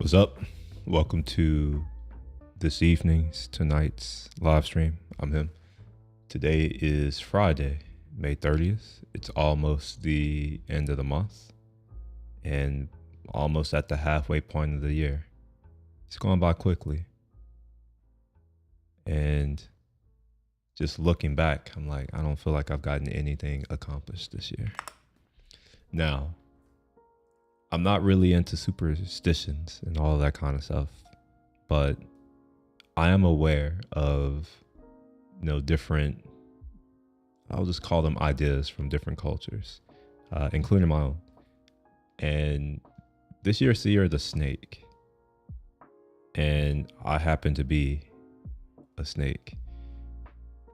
What's up? Welcome to tonight's live stream. I'm him. Today is Friday, May 30th. It's almost the end of the month and almost at the halfway point of the year. It's going by quickly. And just looking back, I'm like, I don't feel like I've gotten anything accomplished this year. Now, I'm not really into superstitions and all that kind of stuff, but I am aware of, different, I'll just call them ideas from different cultures, including my own. And this year's the year of the snake. And I happen to be a snake.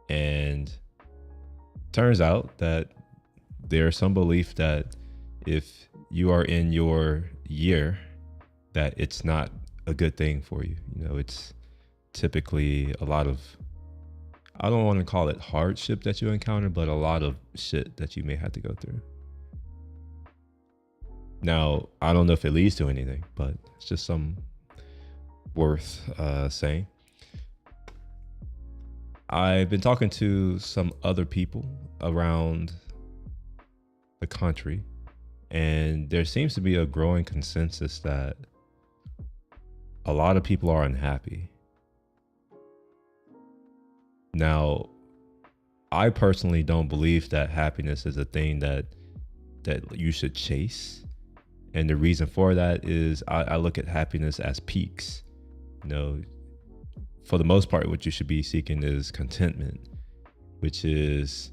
And turns out that there's some belief that if you are in your year, that it's not a good thing for you. It's typically a lot of, I don't want to call it hardship that you encounter, but a lot of shit that you may have to go through. Now, I don't know if it leads to anything, but it's just some worth saying. I've been talking to some other people around the country, and there seems to be a growing consensus that a lot of people are unhappy. Now, I personally don't believe that happiness is a thing that you should chase. And the reason for that is I look at happiness as peaks. For the most part, what you should be seeking is contentment, which is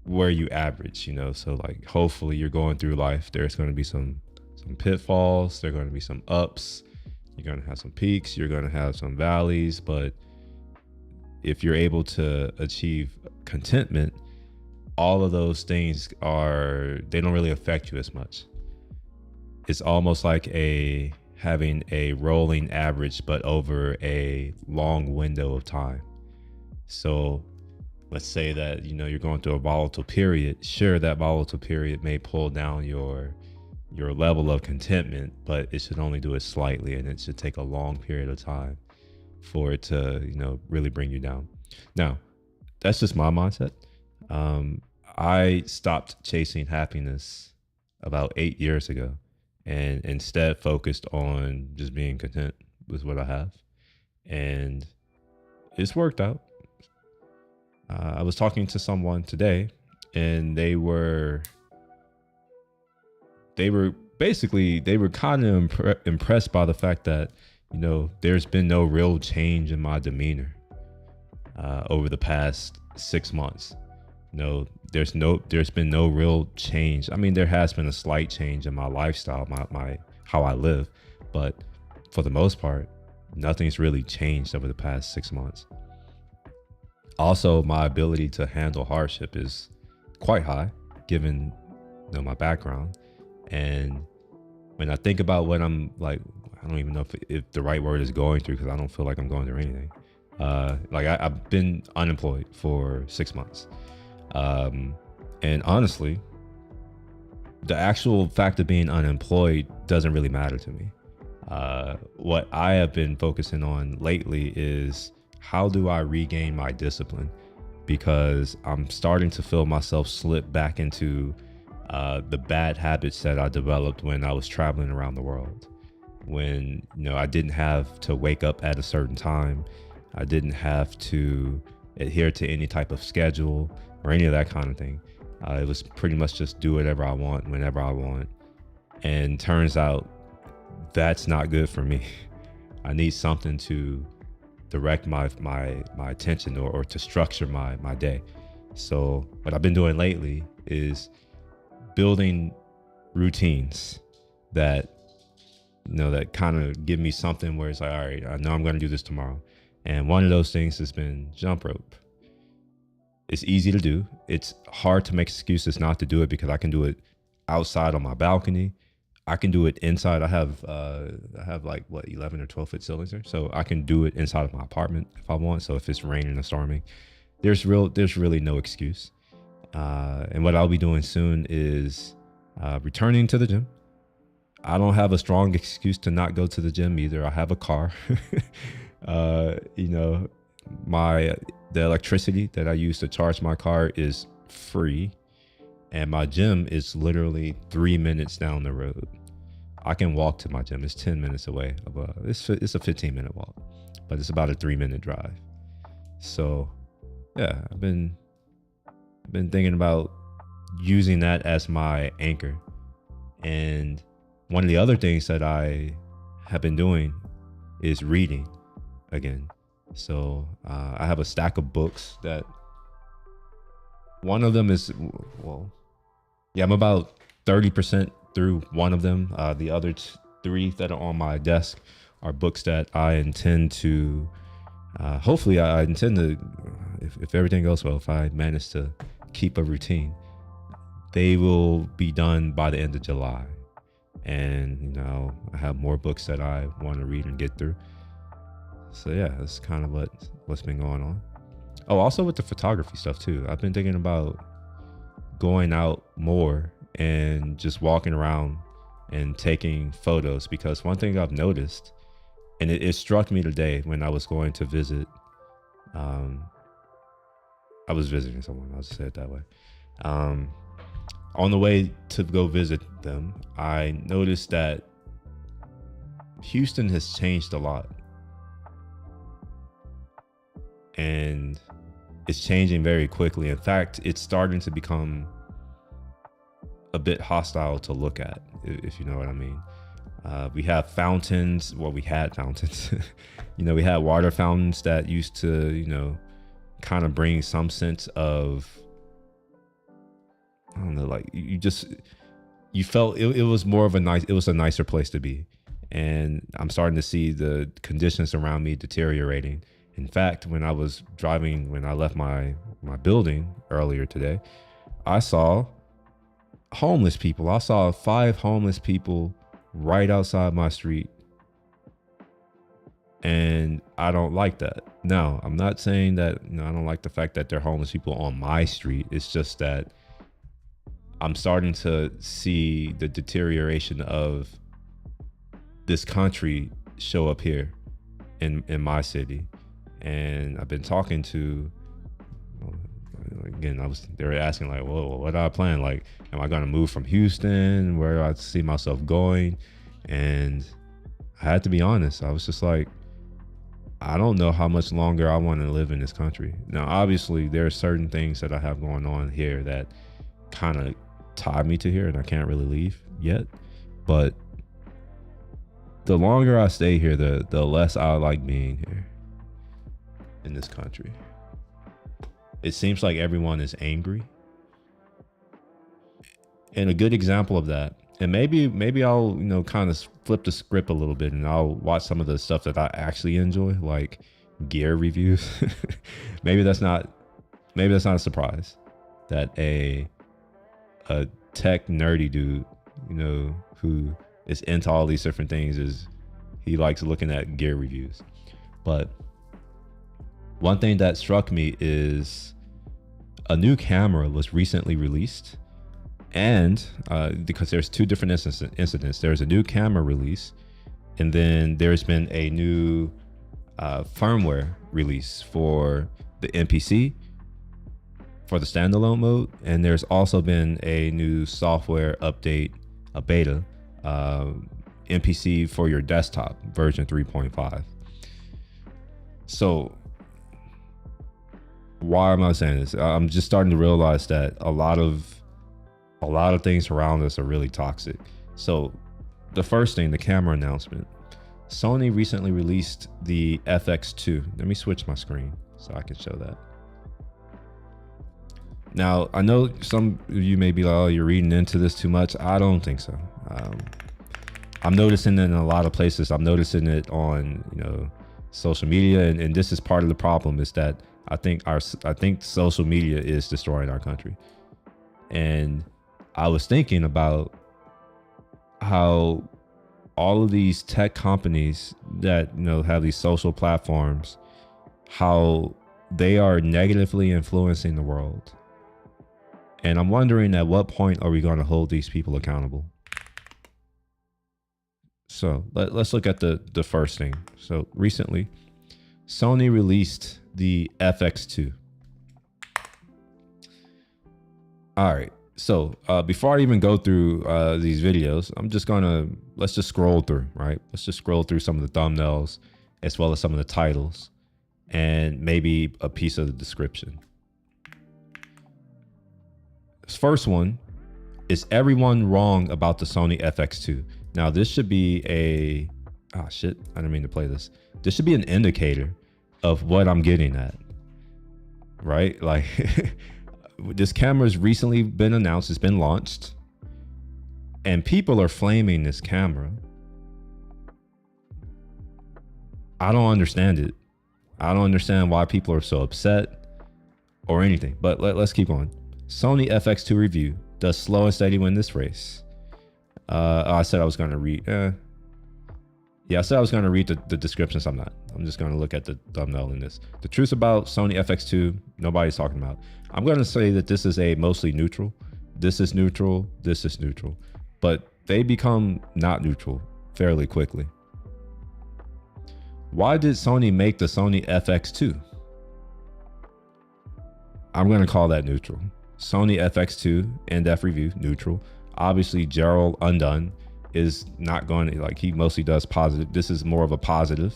where you average, so like hopefully you're going through life. There's going to be some pitfalls, there are going to be some ups, you're going to have some peaks, you're going to have some valleys, but if you're able to achieve contentment, all of those things they don't really affect you as much. It's almost like having a rolling average, but over a long window of time. So let's say that, you're going through a volatile period. Sure, that volatile period may pull down your level of contentment, but it should only do it slightly, and it should take a long period of time for it to, really bring you down. Now, that's just my mindset. I stopped chasing happiness about 8 years ago, and instead focused on just being content with what I have. And it's worked out. I was talking to someone today, and they were kind of impressed by the fact that, there's been no real change in my demeanor over the past 6 months. There's been no real change. I mean, there has been a slight change in my lifestyle, my how I live, but for the most part, nothing's really changed over the past 6 months. Also, my ability to handle hardship is quite high, given my background. And when I think about what I'm like, I don't even know if the right word is going through, because I don't feel like I'm going through anything. I've been unemployed for 6 months. And honestly, the actual fact of being unemployed doesn't really matter to me. What I have been focusing on lately is, how do I regain my discipline? Because I'm starting to feel myself slip back into the bad habits that I developed when I was traveling around the world. When, I didn't have to wake up at a certain time. I didn't have to adhere to any type of schedule or any of that kind of thing. It was pretty much just do whatever I want, whenever I want. And turns out that's not good for me. I need something to direct my attention or to structure my day. So what I've been doing lately is building routines that kind of give me something where it's like, all right, I know I'm going to do this tomorrow. And one of those things has been jump rope. It's easy to do. It's hard to make excuses not to do it, because I can do it outside on my balcony. I can do it inside. I have like 11 or 12 foot ceilings there, so I can do it inside of my apartment if I want. So if it's raining or storming, there's really no excuse. And what I'll be doing soon is returning to the gym. I don't have a strong excuse to not go to the gym either. I have a car. You know, my the electricity that I use to charge my car is free, and my gym is literally 3 minutes down the road. I can walk to my gym. It's 10 minutes away. It's a 15-minute walk, but it's about a 3-minute drive. So yeah, I've been thinking about using that as my anchor. And one of the other things that I have been doing is reading again. So I have a stack of books that one of them is, well, yeah, I'm about 30% through one of them. The other three that are on my desk are books that I intend to, hopefully I intend to, if everything goes well, if I manage to keep a routine, they will be done by the end of July. And, you know, I have more books that I want to read and get through. So yeah, that's kind of what's been going on. Oh, also with the photography stuff too. I've been thinking about going out more and just walking around and taking photos, because one thing I've noticed, and it struck me today when I was going to visit, I was visiting someone, I'll just say it that way. On the way to go visit them, I noticed that Houston has changed a lot. And it's changing very quickly. In fact, it's starting to become a bit hostile to look at, if you know what I mean. We have fountains. Well, we had fountains. You know, we had water fountains that used to, you know, kind of bring some sense of, I don't know, like you felt it was more of it was a nicer place to be. And I'm starting to see the conditions around me deteriorating. In fact, when I left my building earlier today, I saw homeless people. I saw 5 homeless people right outside my street. And I don't like that. Now, I'm not saying that, you know, I don't like the fact that they're homeless people on my street. It's just that I'm starting to see the deterioration of this country show up here in my city. And I've been talking to, again, they were asking like, well, what do I plan? Like, am I going to move from Houston? Where do I see myself going? And I had to be honest. I was just like, I don't know how much longer I want to live in this country. Now, obviously, there are certain things that I have going on here that kind of tie me to here, and I can't really leave yet. But the longer I stay here, the less I like being here in this country. It seems like everyone is angry. And a good example of that, and maybe I'll, you know, kind of flip the script a little bit and I'll watch some of the stuff that I actually enjoy, like gear reviews. maybe that's not a surprise that a tech nerdy dude, you know, who is into all these different things, he likes looking at gear reviews. But one thing that struck me is a new camera was recently released. And because there's 2 different incidents, there's a new camera release, and then there's been a new firmware release for the NPC for the standalone mode. And there's also been a new software update, a beta, NPC for your desktop version 3.5. So why am I saying this? I'm just starting to realize that a lot of things around us are really toxic. So the first thing, the camera announcement. Sony recently released the FX2. Let me switch my screen so I can show that. Now, I know some of you may be like, oh, you're reading into this too much. I don't think so. I'm noticing it in a lot of places. I'm noticing it on, you know, social media. And this is part of the problem, is that I think social media is destroying our country. And I was thinking about how all of these tech companies that, you know, have these social platforms, how they are negatively influencing the world. And I'm wondering, at what point are we going to hold these people accountable? So let's look at the first thing. So recently, Sony released the FX2. All right. So before I even go through these videos, let's just scroll through, right? Let's just scroll through some of the thumbnails as well as some of the titles and maybe a piece of the description. This first one is everyone wrong about the Sony FX2. Now this should be I didn't mean to play this. This should be an indicator of what I'm getting at, right? Like this camera's recently been announced, it's been launched, and people are flaming this camera. I don't understand it. I don't understand why people are so upset or anything, but let's keep on. Sony FX2 review. Does slow and steady win this race? I said I was going to read. Yeah, I said I was going to read the description, so I'm not. I'm just going to look at the thumbnail in this. The truth about Sony FX2, nobody's talking about. I'm going to say that this is a mostly neutral. This is neutral. This is neutral. But they become not neutral fairly quickly. Why did Sony make the Sony FX2? I'm going to call that neutral. Sony FX2, in-depth review, neutral. Obviously, Gerald Undone is not going to, like, he mostly does positive. This is more of a positive.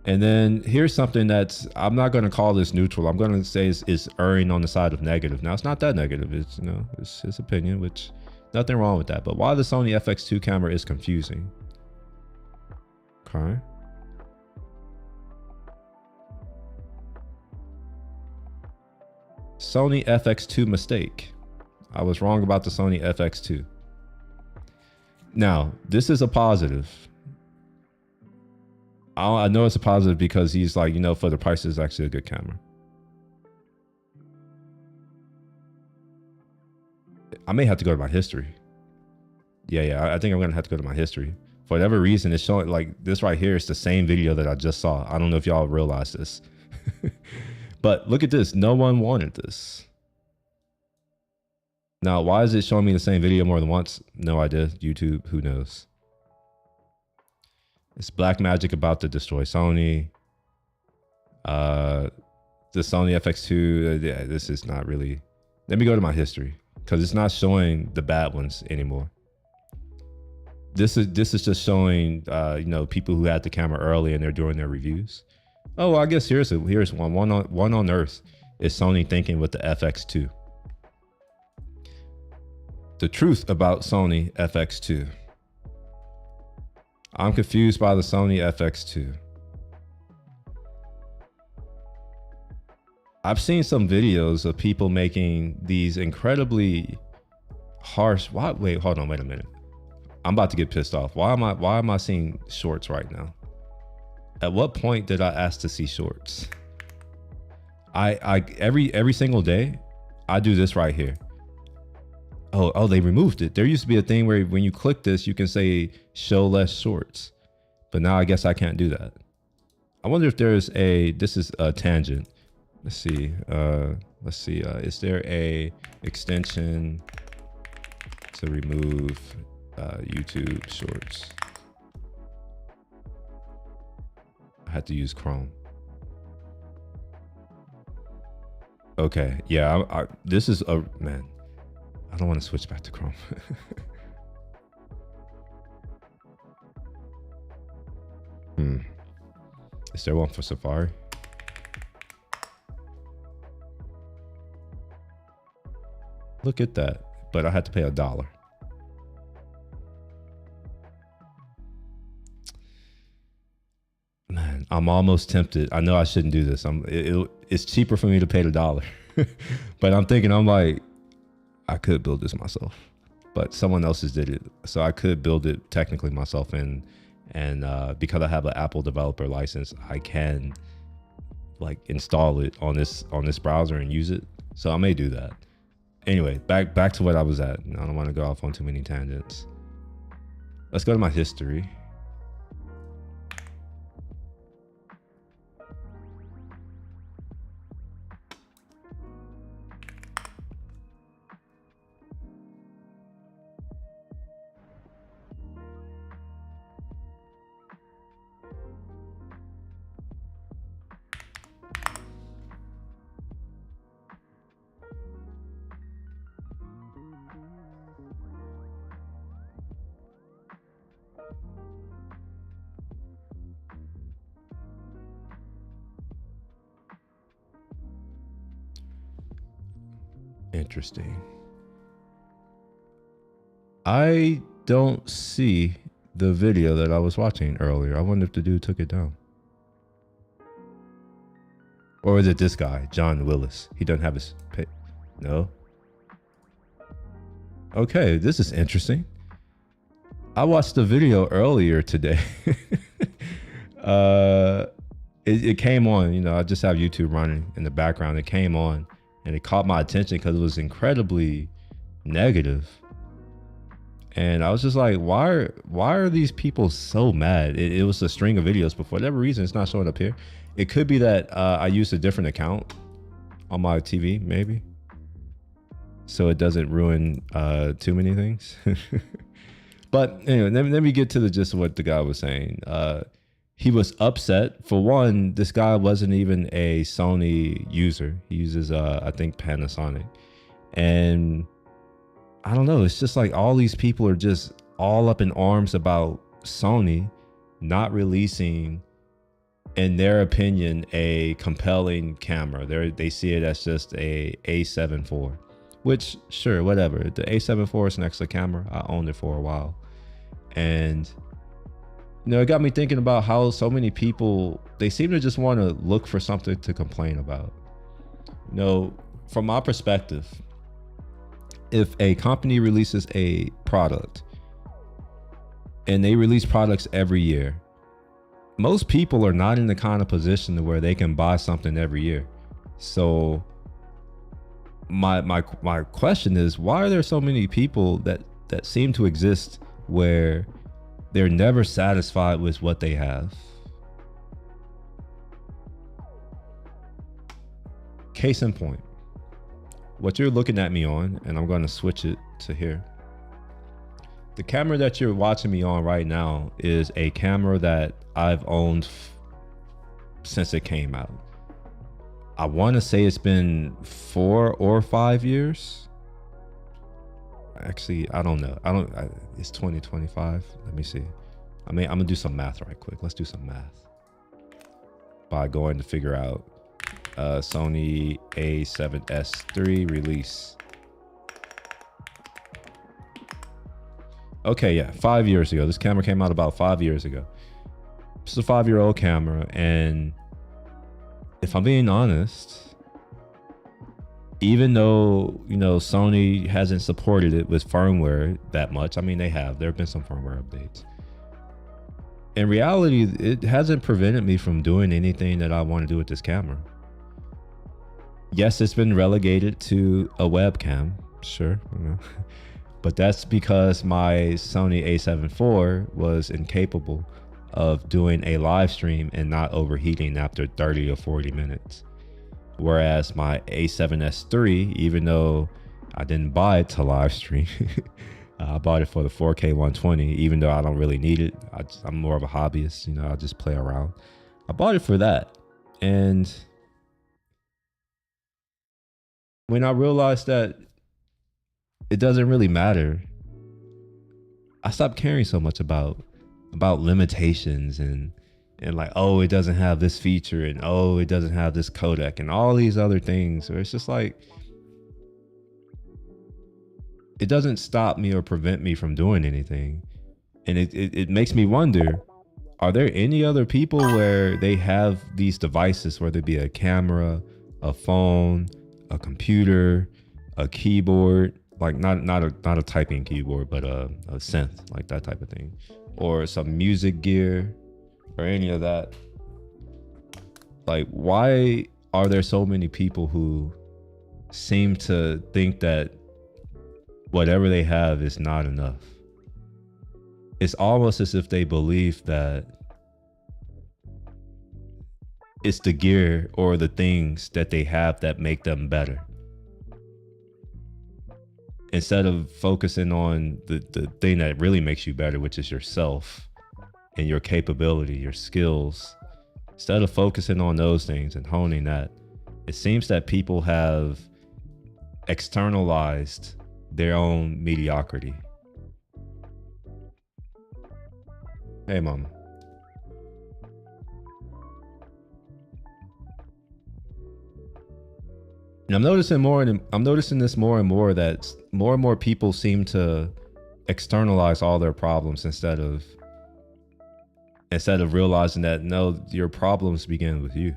And then here's something that's, I'm not going to call this neutral. I'm going to say is erring on the side of negative. Now, it's not that negative. It's, you know, it's his opinion, which nothing wrong with that. But why the Sony FX2 camera is confusing. Okay. Sony FX2 mistake. I was wrong about the Sony FX2. Now, this is a positive. I know it's a positive because he's like, you know, for the price, it's actually a good camera. I may have to go to my history. Yeah, I think I'm going to have to go to my history. For whatever reason, it's showing, like, this right here is the same video that I just saw. I don't know if y'all realize this. But look at this. No one wanted this. Now, why is it showing me the same video more than once? No idea. YouTube, who knows? It's Blackmagic about to destroy Sony. The Sony FX2. Yeah, this is not really. Let me go to my history because it's not showing the bad ones anymore. This is just showing you know, people who had the camera early and they're doing their reviews. Oh, I guess here's one. One on Earth is Sony thinking with the FX2. The truth about Sony FX2. I'm confused by the Sony FX2. I've seen some videos of people making these incredibly harsh. Wait, hold on, wait a minute. I'm about to get pissed off. Why am I seeing shorts right now? At what point did I ask to see shorts? Every single day, I do this right here. Oh, they removed it. There used to be a thing where when you click this, you can say show less shorts, but now I guess I can't do that. I wonder if there's this is a tangent. Let's see. Is there a extension to remove YouTube shorts? I had to use Chrome. Okay, yeah, this is a, man, I don't want to switch back to Chrome. Is there one for Safari? Look at that, but I had to pay $1. Man, I'm almost tempted. I know I shouldn't do this. It's cheaper for me to pay the $1. But I'm thinking, I'm like, I could build this myself, but someone else did it. So I could build it technically myself. And because I have an Apple developer license, I can like install it on this browser and use it. So I may do that. Anyway, back to what I was at. I don't want to go off on too many tangents. Let's go to my history. Interesting. I don't see the video that I was watching earlier. I wonder if the dude took it down. Or is it this guy, John Willis? He doesn't have his pay. No. Okay, this is interesting. I watched the video earlier today. It came on, you know, I just have YouTube running in the background. It came on and it caught my attention because it was incredibly negative. And I was just like, why are these people so mad? It was a string of videos, but for whatever reason, it's not showing up here. It could be that I used a different account on my TV, maybe. So it doesn't ruin too many things. But anyway, let me get to the gist of what the guy was saying. He was upset. For one, this guy wasn't even a Sony user. He uses, I think, Panasonic. And I don't know. It's just like all these people are just all up in arms about Sony not releasing, in their opinion, a compelling camera. They see it as just a A7 IV, which, sure, whatever. The A7 IV is an excellent camera. I owned it for a while. And, you know, it got me thinking about how so many people, they seem to just want to look for something to complain about. You know, from my perspective, if a company releases a product and they release products every year, most people are not in the kind of position to where they can buy something every year. So my question is, why are there so many people that seem to exist where they're never satisfied with what they have? Case in point, what you're looking at me on, and I'm going to switch it to here. The camera that you're watching me on right now is a camera that I've owned since it came out. I want to say it's been 4 or 5 years. Actually, I don't know. It's 2025. Let me see. I'm gonna do some math right quick. Let's do some math by going to figure out Sony A7S III release. Okay, yeah, 5 years ago. This camera came out about 5 years ago. It's a 5-year-old camera, and if I'm being honest, even though, you know, Sony hasn't supported it with firmware that much, I mean, there have been some firmware updates. In reality, it hasn't prevented me from doing anything that I want to do with this camera. Yes, it's been relegated to a webcam, sure, you know. But that's because my Sony A7 IV was incapable of doing a live stream and not overheating after 30 or 40 minutes. Whereas my A7S III, even though I didn't buy it to live stream, I bought it for the 4K 120, even though I don't really need it. I'm more of a hobbyist, you know, I just play around. I bought it for that. And when I realized that it doesn't really matter, I stopped caring so much about limitations and like, oh, it doesn't have this feature, and oh, it doesn't have this codec, and all these other things. Where it's just like, it doesn't stop me or prevent me from doing anything. And it makes me wonder, are there any other people where they have these devices, whether it be a camera, a phone, a computer, a keyboard, like not a typing keyboard, but a synth, like that type of thing, or some music gear or any of that? Like, why are there so many people who seem to think that whatever they have is not enough? It's almost as if they believe that it's the gear or the things that they have that make them better, instead of focusing on the thing that really makes you better, which is yourself and your capability, your skills. Instead of focusing on those things and honing that, it seems that people have externalized their own mediocrity. Hey, mama. And I'm noticing this more and more, that more and more people seem to externalize all their problems instead of realizing that no, your problems begin with you,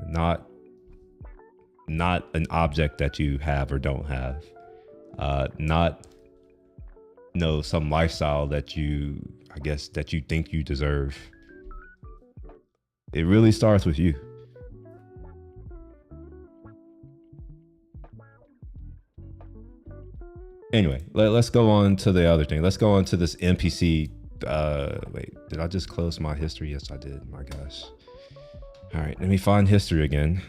not an object that you have or don't have, not some lifestyle that you think you deserve. It really starts with you. Anyway, let's go on to the other thing. Let's go on to this NPC. Wait, did I just close my history? Yes, I did. My gosh. All right, let me find history again.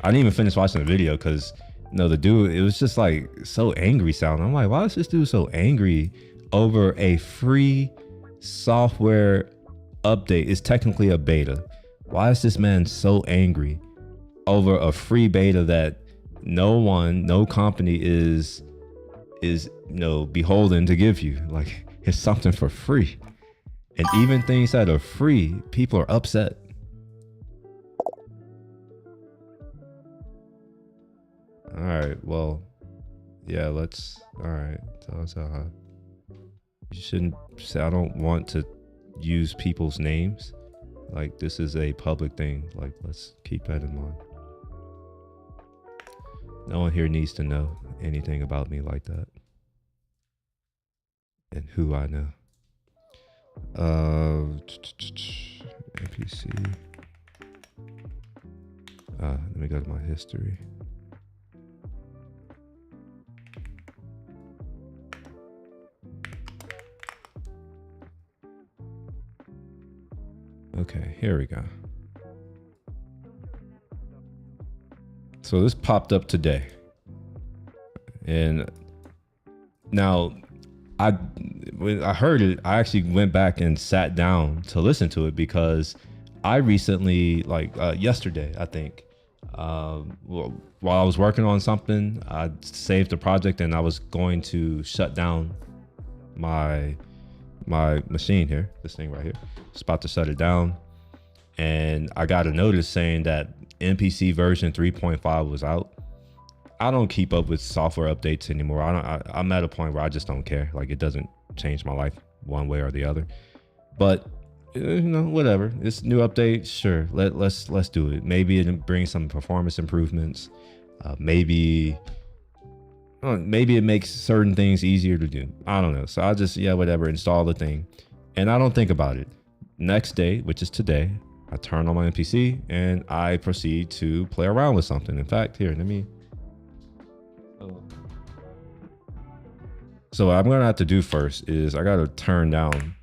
I didn't even finish watching the video because the dude, it was just like so angry sounding. I'm like, why is this dude so angry over a free software update? It's technically a beta. Why is this man so angry over a free beta that no company is beholden to give you? Like, it's something for free. And even things that are free, people are upset. All right, well, yeah, all right. Tell us how. You shouldn't say, I don't want to use people's names. Like, this is a public thing. Like, let's keep that in mind. No one here needs to know anything about me like that. And who I know. NPC. Let me go to my history. Okay, here we go. So this popped up today. And now when I heard it, I actually went back and sat down to listen to it because I recently, yesterday, I think, while I was working on something, I saved a project and I was going to shut down my machine here, this thing right here. It's about to shut it down. And I got a notice saying that NPC version 3.5 was out. I don't keep up with software updates anymore. I'm at a point where I just don't care. Like, it doesn't change my life one way or the other. But whatever. It's a new update. Sure, let's do it. Maybe it brings some performance improvements. Maybe it makes certain things easier to do. I don't know. So I'll just whatever, install the thing, and I don't think about it. Next day, which is today, I turn on my NPC and I proceed to play around with something. In fact, here, let me. So what I'm gonna have to do first is I gotta turn down,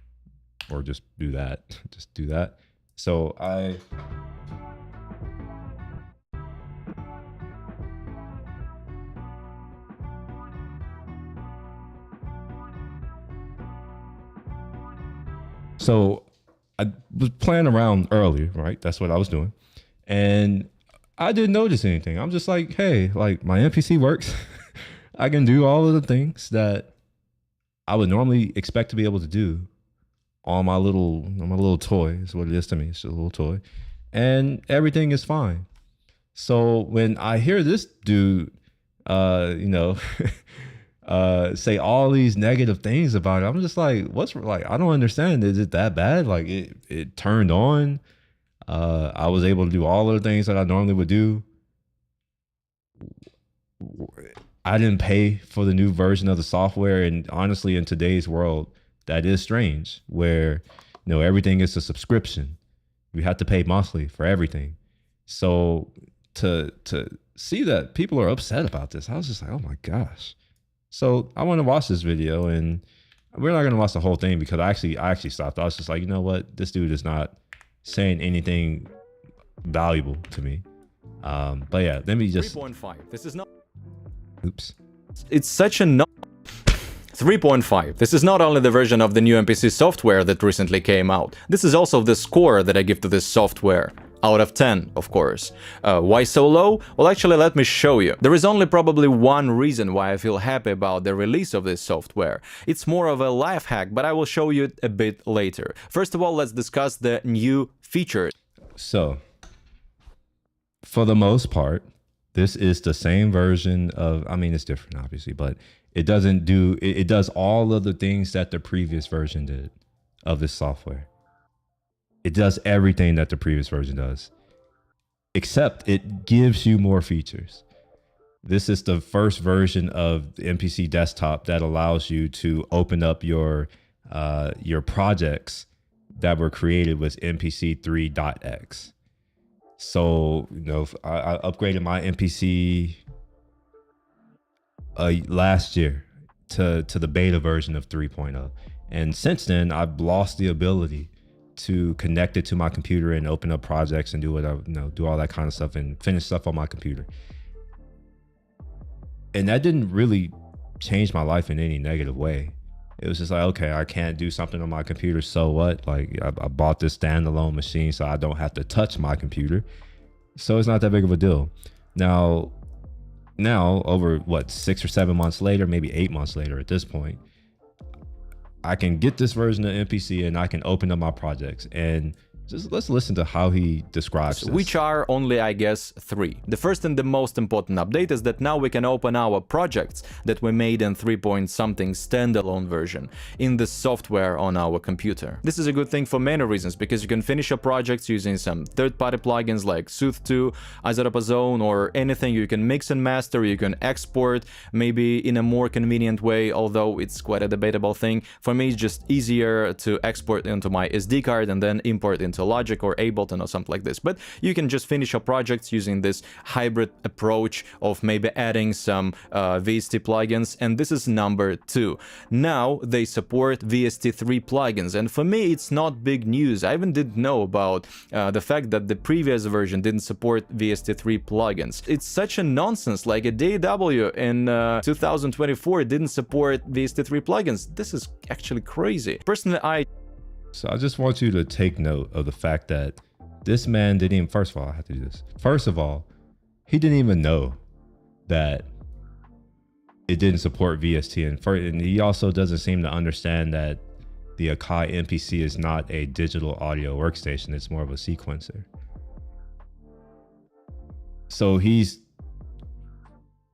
or just do that. Just do that. So I was playing around earlier, right? That's what I was doing. And I didn't notice anything. I'm just like, hey, like, my NPC works. I can do all of the things that I would normally expect to be able to do on my little toy. Is what it is to me. It's just a little toy. And everything is fine. So when I hear this dude, say all these negative things about it, I'm just like, I don't understand. Is it that bad? Like, it turned on. I was able to do all of the things that I normally would do. I didn't pay for the new version of the software. And honestly, in today's world, that is strange, where, everything is a subscription. You have to pay monthly for everything. So to see that people are upset about this, I was just like, oh my gosh. So I want to watch this video, and we're not going to watch the whole thing because I actually stopped. I was just like, you know what? This dude is not saying anything valuable to me. But yeah, let me just. 3.5. This is not. Oops. It's such a 3.5. This is not only the version of the new NPC software that recently came out. This is also the score that I give to this software. Out of 10, of course. Why so low? Well, actually, let me show you. There is only probably one reason why I feel happy about the release of this software. It's more of a life hack, but I will show you it a bit later. First of all, let's discuss the new features. So, for the most part, This is the same version of, I mean, it's different obviously, but it doesn't do, it does all of the things that the previous version did of this software. It does everything that the previous version does, except it gives you more features. This is the first version of the MPC desktop that allows you to open up your projects that were created with MPC 3.x. So, you know, I upgraded my MPC last year to the beta version of 3.0. And since then, I've lost the ability to connect it to my computer and open up projects and do whatever, you know, do all that kind of stuff and finish stuff on my computer. And that didn't really change my life in any negative way. It was just like, okay, I can't do something on my computer, so what? Like, I bought this standalone machine so I don't have to touch my computer. So it's not that big of a deal. Now over what, 6 or 7 months later, maybe 8 months later at this point, I can get this version of MPC and I can open up my projects. And just let's listen to how he describes this. Which are only, I guess, 3. The first and the most important update is that now we can open our projects that we made in 3-point-something standalone version in the software on our computer. This is a good thing for many reasons, because you can finish your projects using some third-party plugins like Sooth2, Isotope Ozone, or anything. You can mix and master, you can export maybe in a more convenient way, although it's quite a debatable thing. For me, it's just easier to export into my SD card and then import into Logic or Ableton or something like this. But you can just finish your projects using this hybrid approach of maybe adding some VST plugins, and this is number 2. Now they support VST3 plugins, and for me it's not big news. I even didn't know about the fact that the previous version didn't support VST3 plugins. It's such a nonsense, like a DAW in 2024 didn't support VST3 plugins. This is actually crazy. Personally, So I just want you to take note of the fact that this man didn't even, first of all, I have to do this. First of all, he didn't even know that it didn't support VST. And he also doesn't seem to understand that the Akai MPC is not a digital audio workstation. It's more of a sequencer. So he's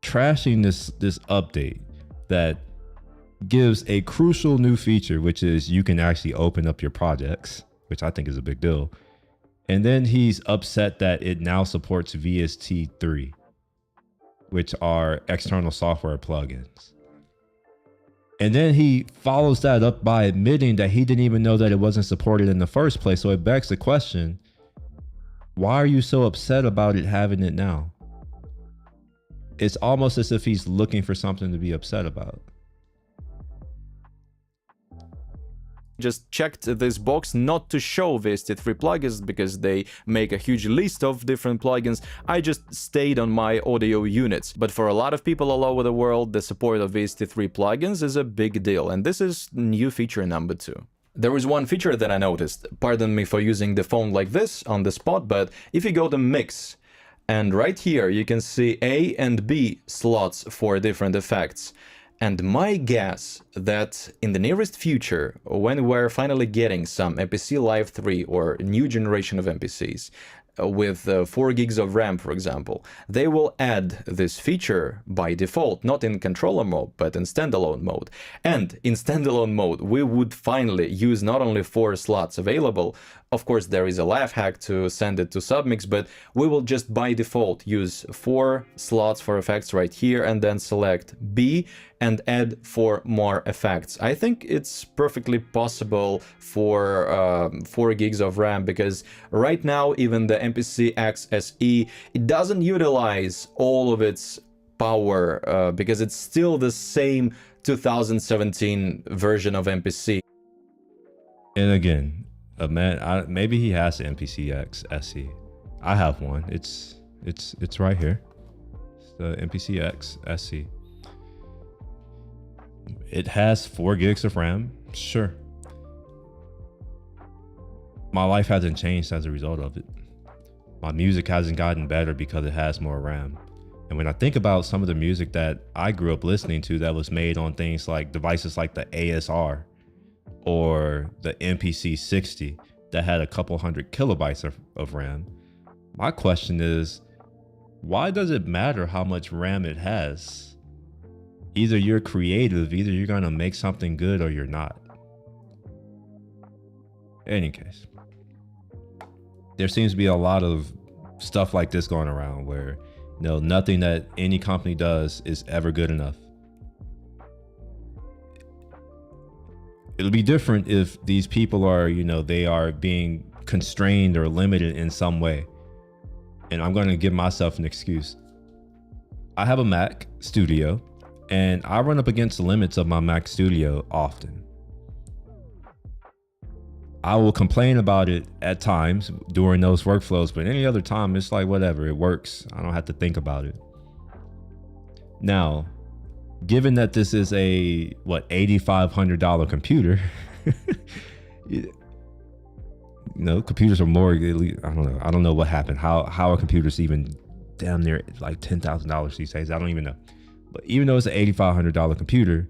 trashing this update that gives a crucial new feature, which is you can actually open up your projects, which I think is a big deal. And then he's upset that it now supports VST3, which are external software plugins. And then he follows that up by admitting that he didn't even know that it wasn't supported in the first place. So it begs the question, why are you so upset about it having it now? It's almost as if he's looking for something to be upset about. just checked this box not to show VST3 plugins because they make a huge list of different plugins. I just stayed on my audio units. But for a lot of people all over the world, the support of VST3 plugins is a big deal, and this is new feature number 2. There is one feature that I noticed. Pardon me for using the phone like this on the spot, but if you go to Mix, and right here you can see A and B slots for different effects. And my guess that in the nearest future, when we're finally getting some MPC Live 3 or new generation of MPCs, with 4 gigs of RAM, for example, they will add this feature by default, not in controller mode, but in standalone mode. And in standalone mode, we would finally use not only 4 slots available, of course there is a life hack to send it to Submix, but we will just by default use 4 slots for effects right here and then select B and add 4 more effects. I think it's perfectly possible for 4 gigs of RAM, because right now even the MPC X SE, it doesn't utilize all of its power because it's still the same 2017 version of MPC. And again, maybe he has the MPC X SE. I have one. It's right here. It's the MPC X SE. It has 4 gigs of RAM. Sure. My life hasn't changed as a result of it. My music hasn't gotten better because it has more RAM. And when I think about some of the music that I grew up listening to that was made on things like devices like the ASR or the MPC 60 that had a couple hundred kilobytes of RAM, my question is, why does it matter how much RAM it has? Either you're creative, either you're gonna make something good or you're not. In any case, there seems to be a lot of stuff like this going around where, you know, nothing that any company does is ever good enough. It'll be different if these people are, you know, they are being constrained or limited in some way. And I'm going to give myself an excuse. I have a Mac Studio and I run up against the limits of my Mac Studio often. I will complain about it at times during those workflows, but any other time, it's like, whatever, it works. I don't have to think about it. Now, given that this is a, $8,500 computer, you know, computers are more, I don't know what happened. How are computers even damn near like $10,000 these days? I don't even know. But even though it's an $8,500 computer,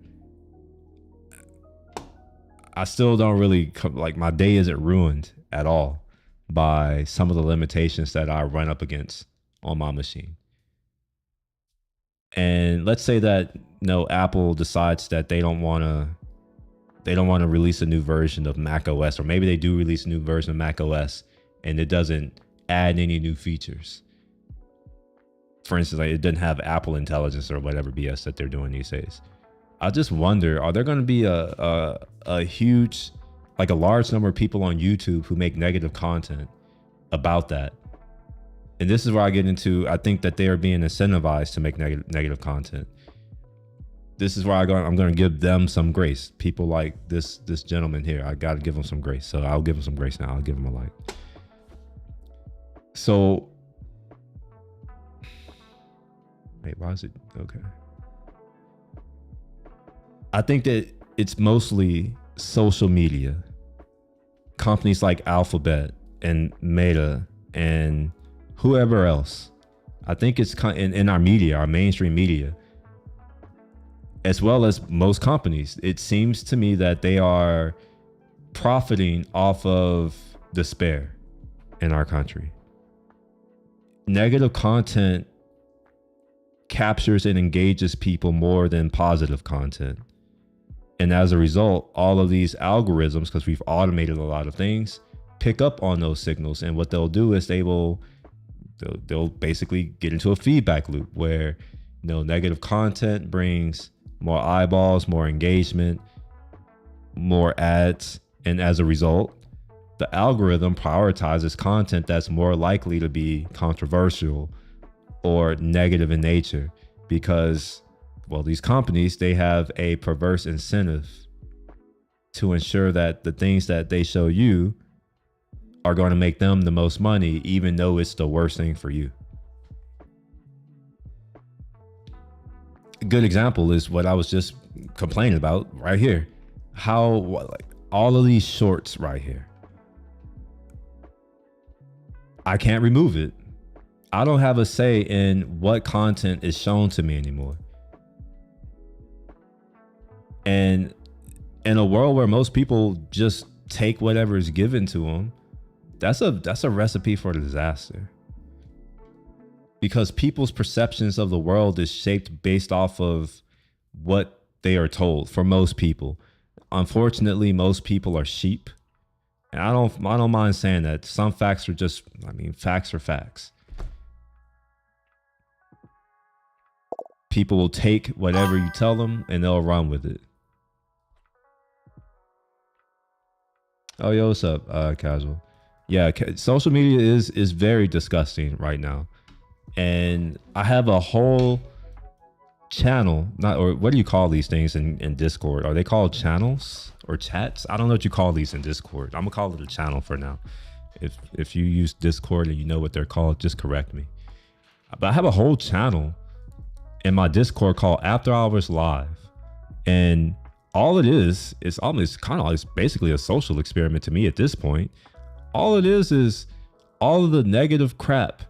I still don't really, like, my day isn't ruined at all by some of the limitations that I run up against on my machine. And let's say that, you know, Apple decides that they don't want to release a new version of Mac OS, or maybe they do release a new version of Mac OS and it doesn't add any new features. For instance, like, it doesn't have Apple Intelligence or whatever BS that they're doing these days. I just wonder, are there going to be a huge, like a large number of people on YouTube who make negative content about that? And this is where I get into, I think that they are being incentivized to make negative content. This is where I'm going to give them some grace. People like this gentleman here, I got to give him some grace. So I'll give him some grace now. I'll give him a like. So, wait, why is it? Okay. I think that it's mostly social media. Companies like Alphabet and Meta and whoever else. I think it's in our media, our mainstream media, as well as most companies. It seems to me that they are profiting off of despair in our country. Negative content captures and engages people more than positive content. And as a result, all of these algorithms, because we've automated a lot of things, pick up on those signals. And what they'll do is they'll basically get into a feedback loop where, you know, negative content brings more eyeballs, more engagement, more ads. And as a result, the algorithm prioritizes content that's more likely to be controversial or negative in nature, because, well, these companies, they have a perverse incentive to ensure that the things that they show you are going to make them the most money, even though it's the worst thing for you. A good example is what I was just complaining about right here. Like all of these shorts right here, I can't remove it. I don't have a say in what content is shown to me anymore. And in a world where most people just take whatever is given to them, that's a recipe for disaster. Because people's perceptions of the world is shaped based off of what they are told. For most people, unfortunately, most people are sheep. And I don't mind saying that. Some facts are just, facts are facts. People will take whatever you tell them and they'll run with it. Oh, yo, what's up, Casual? Yeah, social media is very disgusting right now. And I have a whole channel, or what do you call these things in Discord? Are they called channels or chats? I don't know what you call these in Discord. I'm gonna call it a channel for now. If you use Discord and you know what they're called, just correct me. But I have a whole channel in my Discord called After Hours Live. And all it is almost kind of like basically a social experiment to me at this point. All it is all of the negative crap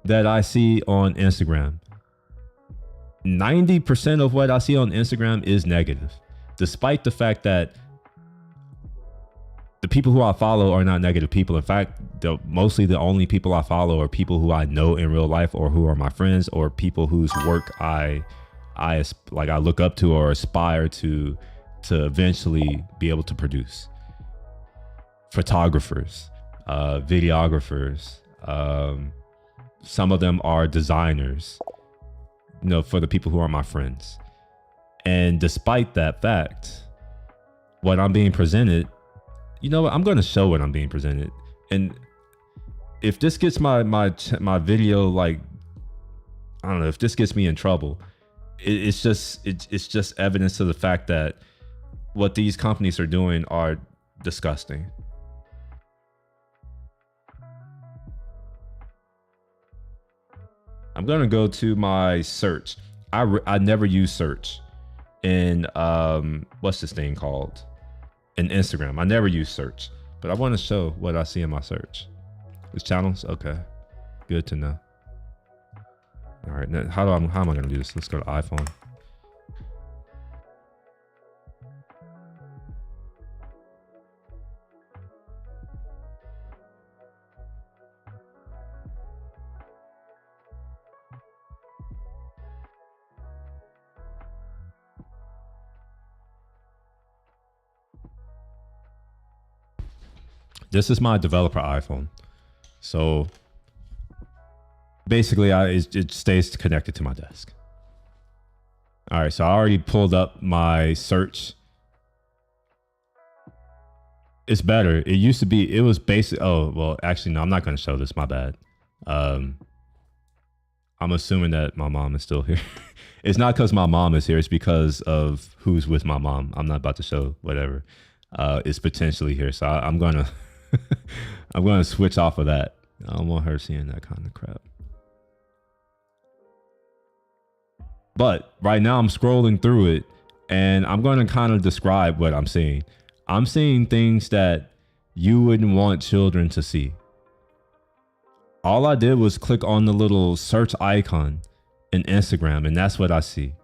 that I see on Instagram. 90% of what I see on Instagram is negative, despite the fact that the people who I follow are not negative people. In fact, mostly the only people I follow are people who I know in real life, or who are my friends, or people whose work I look up to or aspire to eventually be able to produce. Photographers, videographers, some of them are designers, you know, for the people who are my friends. And despite that fact, what I'm being presented, you know what, I'm going to show what I'm being presented. And if this gets my video, like, I don't know, if this gets me in trouble, it's just evidence of the fact that what these companies are doing are disgusting. I'm gonna go to my search. I never use search in what's this thing called, in Instagram. I never use search, but I want to show what I see in my search. It's channels. Okay, good to know. All right, now how am I gonna do this? Let's go to iPhone. This is my developer iPhone. So basically it stays connected to my desk. All right, so I already pulled up my search. It's better. It used to be, it was basic. Oh, well, actually, no, I'm not going to show this. My bad. I'm assuming that my mom is still here. It's not because my mom is here. It's because of who's with my mom. I'm not about to show whatever is potentially here. So I'm going to I'm going to switch off of that. I don't want her seeing that kind of crap. But right now I'm scrolling through it, and I'm going to kind of describe what I'm seeing. I'm seeing things that you wouldn't want children to see. All I did was click on the little search icon in Instagram, and that's what I see.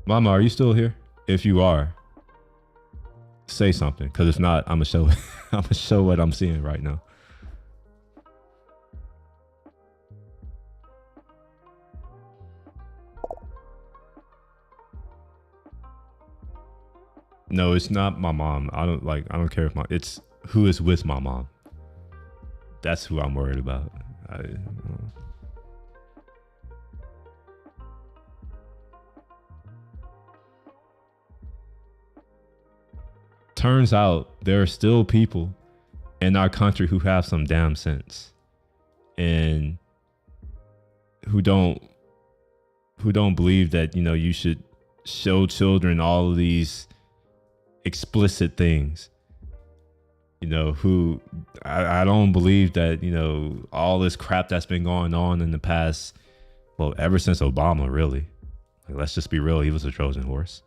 Mama, are you still here? If you are, say something, because if not, I'm gonna show I'm gonna show what I'm seeing right now. No, it's not my mom. I don't care if it's who is with my mom. That's who I'm worried about. Turns out there are still people in our country who have some damn sense, and who don't believe that, you know, you should show children all of these explicit things. You know, who I don't believe that, you know, all this crap that's been going on in the past, well, ever since Obama, really. Like, let's just be real, he was a Trojan horse.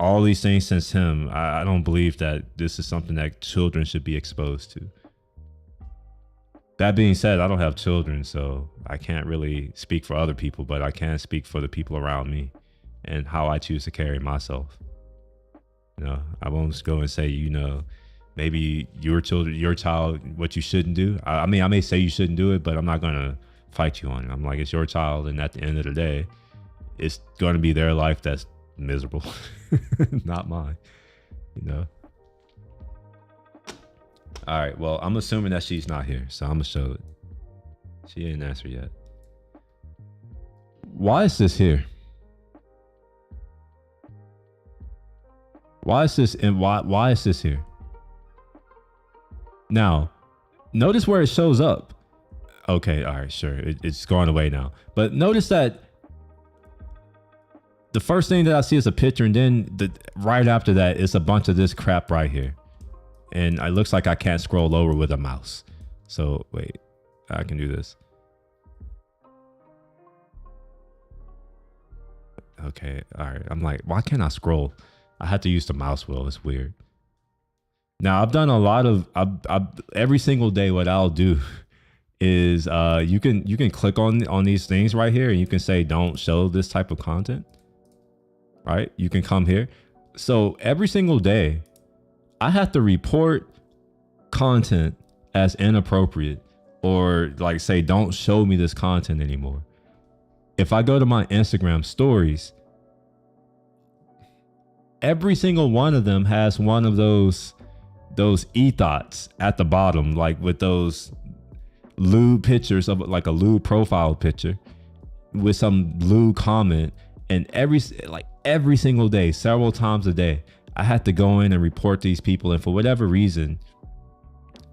All these things since him, I don't believe that this is something that children should be exposed to. That being said, I don't have children, so I can't really speak for other people, but I can speak for the people around me and how I choose to carry myself. You know, I won't just go and say, you know, maybe your child, what you shouldn't do. I mean, I may say you shouldn't do it, but I'm not going to fight you on it. I'm like, it's your child, and at the end of the day, it's going to be their life that's miserable. Not mine, you know. All right, well, I'm assuming that she's not here, so I'm gonna show it. She didn't answer yet. Why is this here? Why is this, and why is this here? Now, notice where it shows up. Okay, all right, sure, it's going away now. But notice that the first thing that I see is a picture, and then right after that, it's a bunch of this crap right here. And it looks like I can't scroll over with a mouse. So wait, I can do this. Okay, all right. I'm like, why can't I scroll? I have to use the mouse wheel. It's weird. Now, I've done a lot of, every single day what I'll do is you can click on these things right here, and you can say don't show this type of content. Right? You can come here. So every single day, I have to report content as inappropriate, or like say don't show me this content anymore. If I go to my Instagram stories, every single one of them has one of those ethos at the bottom, like with those lewd pictures of like a lewd profile picture with some lewd comment. And every single day, several times a day, I had to go in and report these people. And for whatever reason,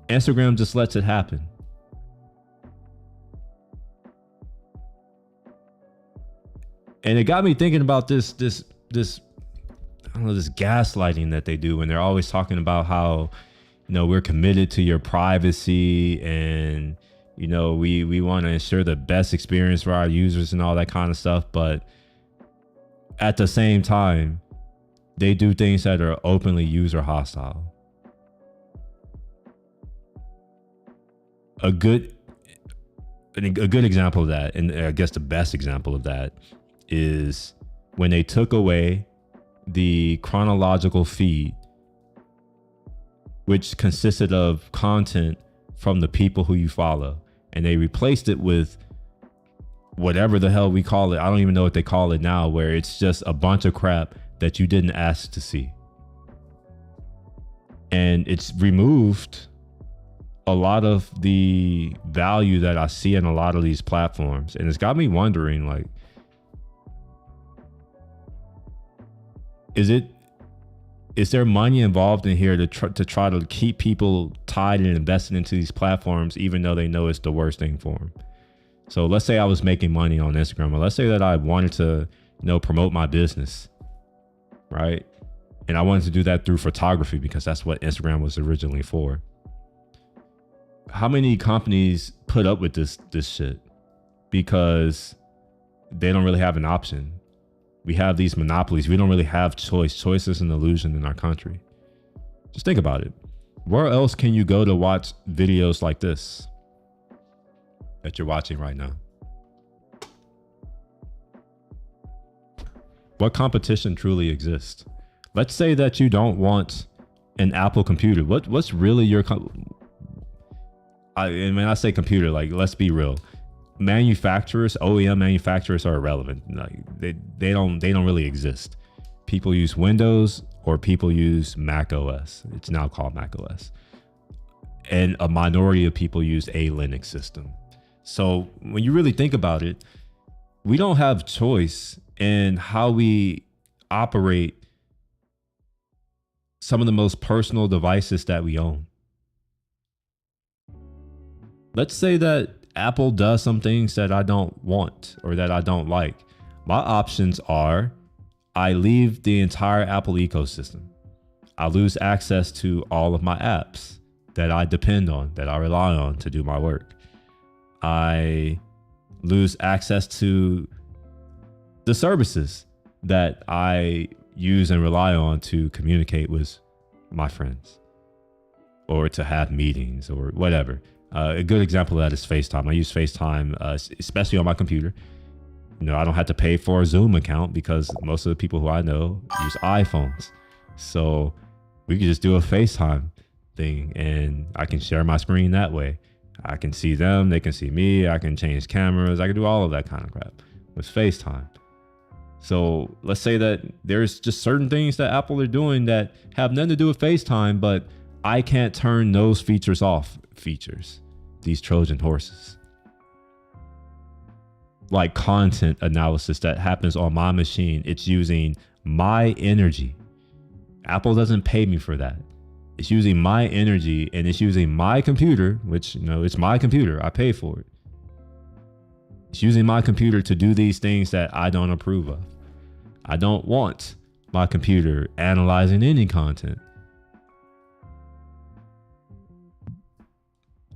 Instagram just lets it happen. And it got me thinking about this I don't know, this gaslighting that they do when they're always talking about how, you know, we're committed to your privacy, and, you know, we want to ensure the best experience for our users and all that kind of stuff. But at the same time, they do things that are openly user hostile. A good example of that, and I guess the best example of that, is when they took away the chronological feed, which consisted of content from the people who you follow, and they replaced it with whatever the hell we call it. I don't even know what they call it now, where it's just a bunch of crap that you didn't ask to see. And it's removed a lot of the value that I see in a lot of these platforms. And it's got me wondering, like, is there money involved in here to try to keep people tied and invested into these platforms, even though they know it's the worst thing for them? So let's say I was making money on Instagram, or let's say that I wanted to, you know, promote my business, right? And I wanted to do that through photography because that's what Instagram was originally for. How many companies put up with this shit because they don't really have an option? We have these monopolies. We don't really have choice. Choice is an illusion in our country. Just think about it. Where else can you go to watch videos like this that you're watching right now? What competition truly exists? Let's say that you don't want an Apple computer. What's really your and when I say computer, like, let's be real. Manufacturers, OEM manufacturers are irrelevant. Like, they don't really exist. People use Windows or people use Mac OS. It's now called Mac OS. And a minority of people use a Linux system. So when you really think about it, we don't have choice in how we operate some of the most personal devices that we own. Let's say that Apple does some things that I don't want or that I don't like. My options are I leave the entire Apple ecosystem. I lose access to all of my apps that I depend on, that I rely on to do my work. I lose access to the services that I use and rely on to communicate with my friends or to have meetings or whatever. A good example of that is FaceTime. I use FaceTime, especially on my computer. You know, I don't have to pay for a Zoom account because most of the people who I know use iPhones. So we can just do a FaceTime thing and I can share my screen that way. I can see them, they can see me, I can change cameras, I can do all of that kind of crap with FaceTime. So let's say that there's just certain things that Apple are doing that have nothing to do with FaceTime, but I can't turn those features off. These Trojan horses, like content analysis that happens on my machine. It's using my energy. Apple doesn't pay me for that. It's using my energy and it's using my computer, which, you know, it's my computer. I pay for it. It's using my computer to do these things that I don't approve of. I don't want my computer analyzing any content.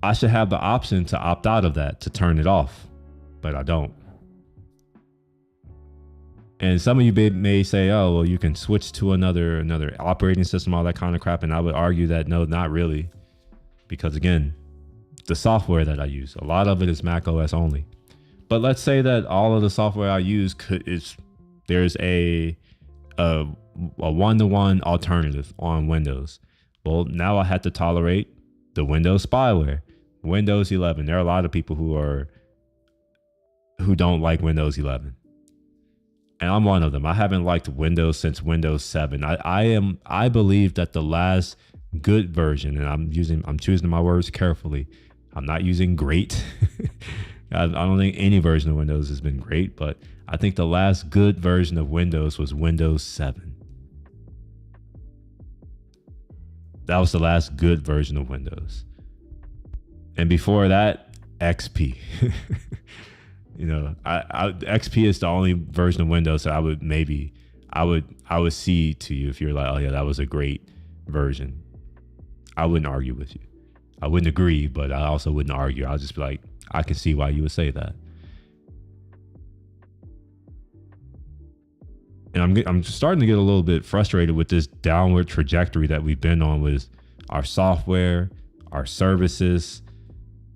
I should have the option to opt out of that, to turn it off, but I don't. And some of you may say, oh, well, you can switch to another operating system, all that kind of crap. And I would argue that no, not really. Because again, the software that I use. A lot of it is Mac OS only. But let's say that all of the software I use there's a one-to-one alternative on Windows. Well, now I have to tolerate the Windows spyware, Windows 11. There are a lot of people who don't like Windows 11. And I'm one of them. I haven't liked Windows since Windows 7. I believe that the last good version, and I'm choosing my words carefully. I'm not using great. I don't think any version of Windows has been great, but I think the last good version of Windows was Windows 7. That was the last good version of Windows. And before that, XP. XP is the only version of Windows that I would see to you if you're like, oh yeah, that was a great version. I wouldn't argue with you. I wouldn't agree, but I also wouldn't argue. I'll just be like, I can see why you would say that. And I'm starting to get a little bit frustrated with this downward trajectory that we've been on with our software, our services,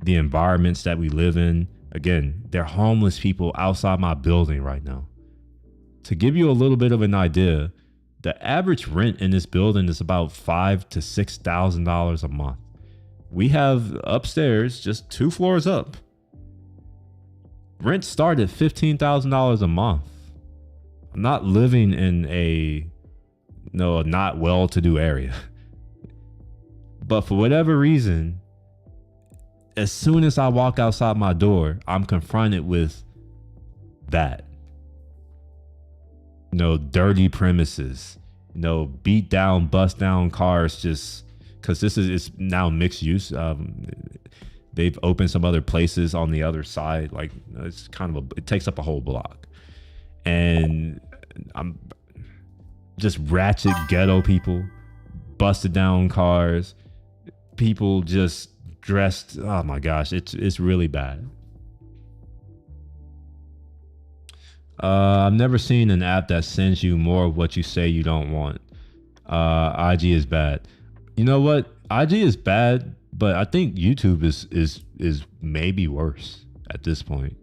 the environments that we live in. Again, they're homeless people outside my building right now. To give you a little bit of an idea, the average rent in this building is about $5,000 to $6,000 a month. We have upstairs, just 2 floors up, rent start at $15,000 a month. I'm not living in a not well-to-do area. But for whatever reason, as soon as I walk outside my door, I'm confronted with that. Dirty premises, beat down, bust down cars, just because it's now mixed use. They've opened some other places on the other side. Like it's it takes up a whole block. And I'm just ratchet ghetto people, busted down cars, people just dressed. Oh my gosh, it's really bad. I've never seen an app that sends you more of what you say you don't want. IG is bad. You know what? IG is bad, but I think YouTube is maybe worse at this point.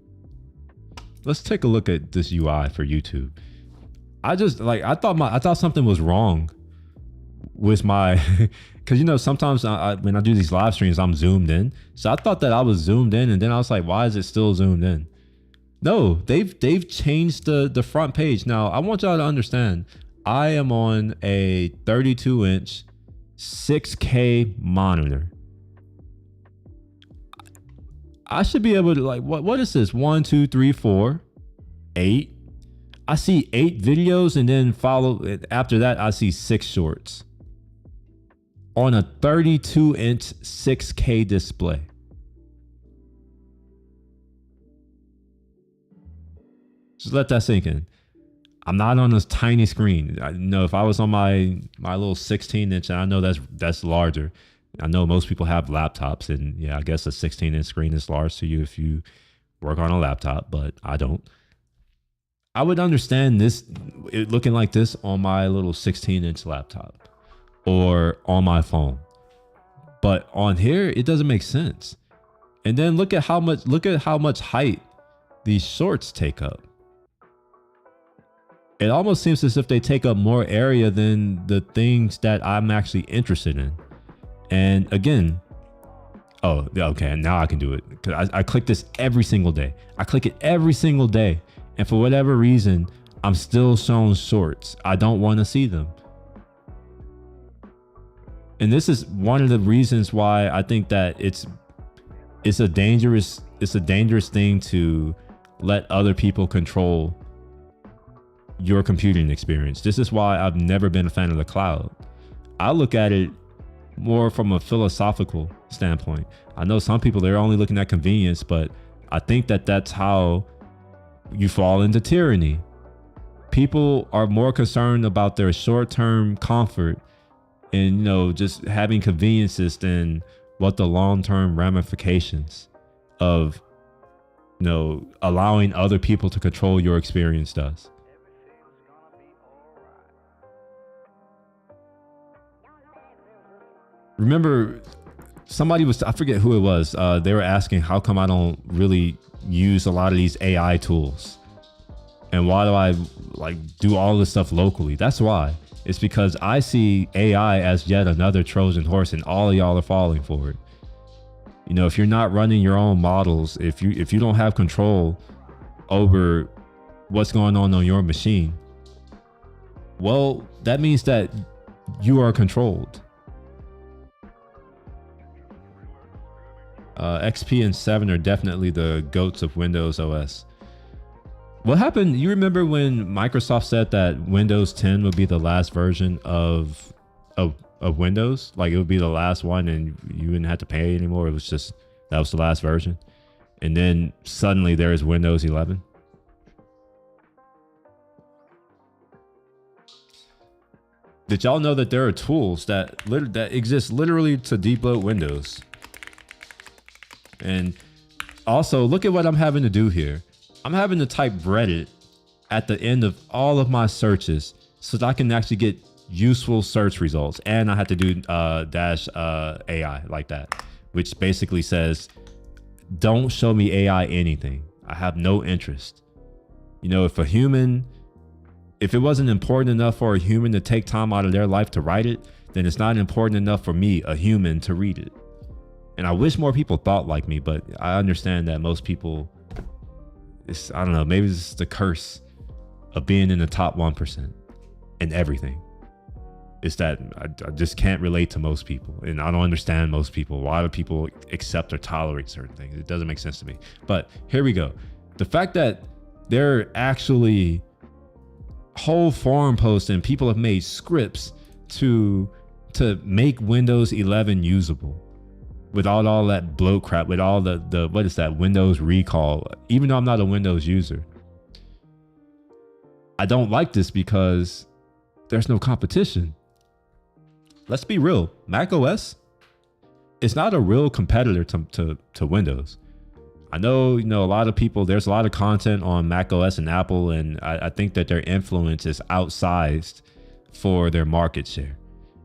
Let's take a look at this UI for YouTube. I thought something was wrong with my, because sometimes when I do these live streams, I'm zoomed in. So I thought that I was zoomed in, and then I was like, why is it still zoomed in? No, they've changed the front page. Now I want y'all to understand, I am on a 32-inch 6K monitor. I should be able to what is this? 1, 2, 3, 4, 8. I see 8 videos, and then after that I see 6 shorts on a 32-inch 6K display. Just let that sink in. I'm not on this tiny screen. I know if I was on my little 16-inch, and I know that's larger. I know most people have laptops, and yeah, I guess a 16-inch screen is large to you if you work on a laptop, but I don't. I would understand it looking like this on my little 16-inch laptop or on my phone. But on here, it doesn't make sense. And then look at how much height these shorts take up. It almost seems as if they take up more area than the things that I'm actually interested in. And again, oh, okay, now I can do it. Because I click this every single day. I click it every single day. And for whatever reason, I'm still shown shorts. I don't want to see them. And this is one of the reasons why I think that it's a dangerous thing to let other people control your computing experience. This is why I've never been a fan of the cloud. I look at it more from a philosophical standpoint. I know some people, they're only looking at convenience, but I think that that's how you fall into tyranny. People are more concerned about their short-term comfort and, just having conveniences than what the long-term ramifications of, allowing other people to control your experience does. Remember, somebody was, I forget who it was. They were asking how come I don't really use a lot of these AI tools, and why do I like do all this stuff locally? That's why. It's because I see AI as yet another Trojan horse, and all of y'all are falling for it. You know, if you're not running your own models, if you don't have control over what's going on your machine, well, that means that you are controlled. XP and 7 are definitely the goats of Windows OS. What happened? You remember when Microsoft said that Windows 10 would be the last version of Windows? Like it would be the last one and you wouldn't have to pay anymore. It was just, that was the last version. And then suddenly there is Windows 11. Did y'all know that there are tools that exist literally to debug Windows? And also, look at what I'm having to do here. I'm having to type Reddit at the end of all of my searches so that I can actually get useful search results. And I have to do dash AI like that, which basically says, don't show me AI anything. I have no interest. You know, if it wasn't important enough for a human to take time out of their life to write it, then it's not important enough for me, a human, to read it. And I wish more people thought like me, but I understand that most people, I don't know, maybe it's the curse of being in the top 1% in everything. It's that I just can't relate to most people, and I don't understand most people. Why do people accept or tolerate certain things? It doesn't make sense to me. But here we go. The fact that there are actually whole forum posts and people have made scripts to make Windows 11 usable without all that bloat crap, with all the what is that, Windows recall. Even though I'm not a Windows user, I don't like this because there's no competition. Let's be real. Mac OS is not a real competitor to Windows. I know, you know, a lot of people, there's a lot of content on Mac OS and Apple, and I think that their influence is outsized for their market share.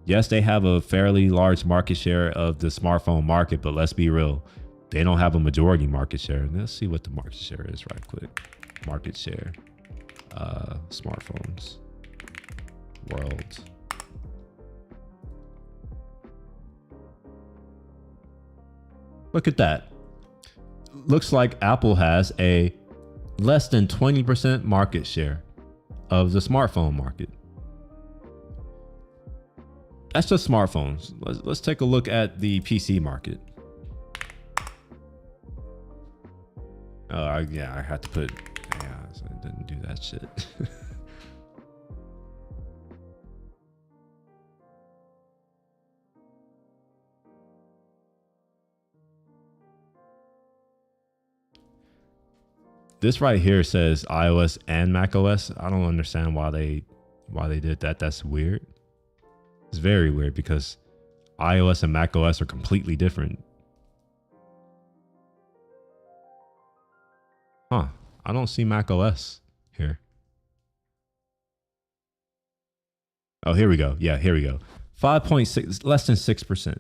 Yes, they have a fairly large market share of the smartphone market, but let's be real, they don't have a majority market share. Let's see what the market share is right quick. Market share, smartphones, world. Look at that. Looks like Apple has a less than 20% market share of the smartphone market. That's just smartphones. Let's take a look at the PC market. Yeah, I had to put, yeah, so I didn't do that shit. This right here says iOS and macOS. I don't understand why they did that. That's weird. It's very weird because iOS and macOS are completely different. Huh. I don't see macOS here. Oh, here we go. Yeah, here we go. 5.6, less than 6%.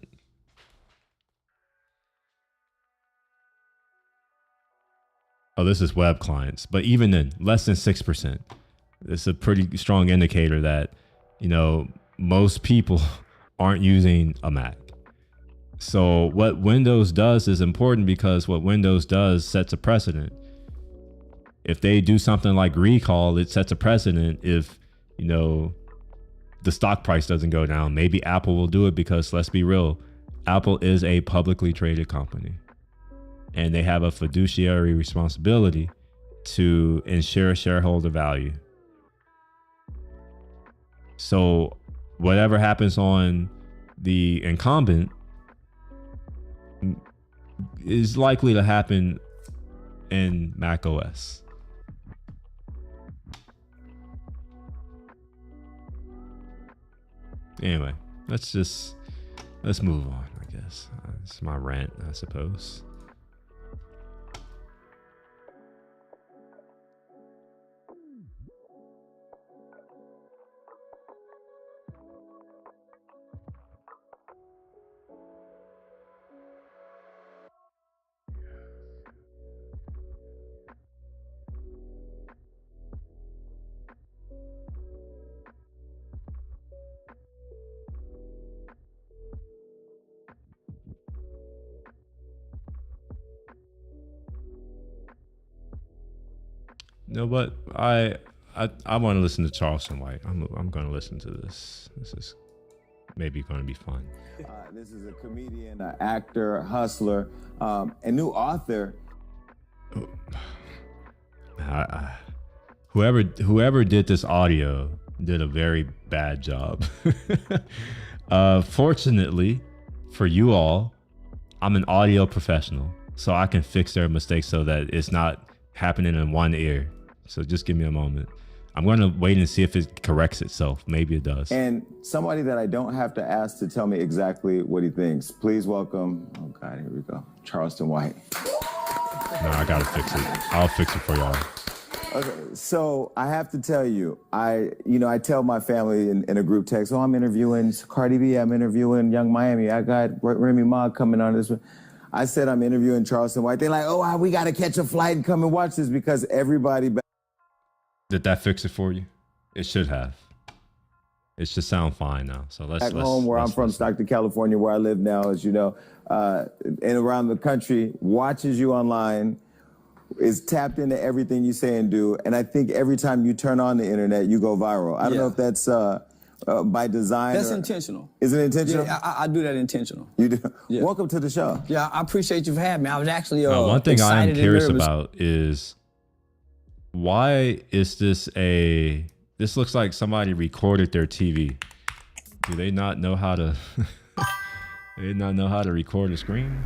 Oh, this is web clients, but even then, less than 6%. It's a pretty strong indicator that, you know, most people aren't using a Mac. So what Windows does is important because what Windows does sets a precedent. If they do something like recall, it sets a precedent. If, you know, the stock price doesn't go down, maybe Apple will do it because, let's be real, Apple is a publicly traded company. And they have a fiduciary responsibility to ensure shareholder value. So whatever happens on the incumbent is likely to happen in Mac OS. Anyway, let's move on, I guess. It's my rant, I suppose. know what? I want to listen to Charleston White. I'm going to listen to this. This is maybe going to be fun. This is a comedian, an actor, a hustler, a new author. Whoever did this audio did a very bad job. Fortunately for you all, I'm an audio professional, so I can fix their mistakes so that it's not happening in one ear. So just give me a moment. I'm going to wait and see if it corrects itself. Maybe it does. And somebody that I don't have to ask to tell me exactly what he thinks. Please welcome, oh God, here we go, Charleston White. No, I got to fix it. I'll fix it for y'all. Okay, so I have to tell you, I tell my family in a group text, oh, I'm interviewing Cardi B, I'm interviewing Young Miami, I got Remy Ma coming on this one. I said I'm interviewing Charleston White. They're like, oh, we got to catch a flight and come and watch this because everybody... Did that fix it for you? It should have. It should sound fine now. So let's... Back home where I'm from, Stockton, California, where I live now, as you know, and around the country, watches you online, is tapped into everything you say and do. And I think every time you turn on the internet, you go viral. I don't know if that's by design. That's intentional. Is it intentional? Yeah, I do that intentional. You do? Yeah. Welcome to the show. Yeah, I appreciate you for having me. I was actually one thing I am excited curious and nervous. about is why is this this looks like somebody recorded their TV. Do they not know how to they not know how to record a screen?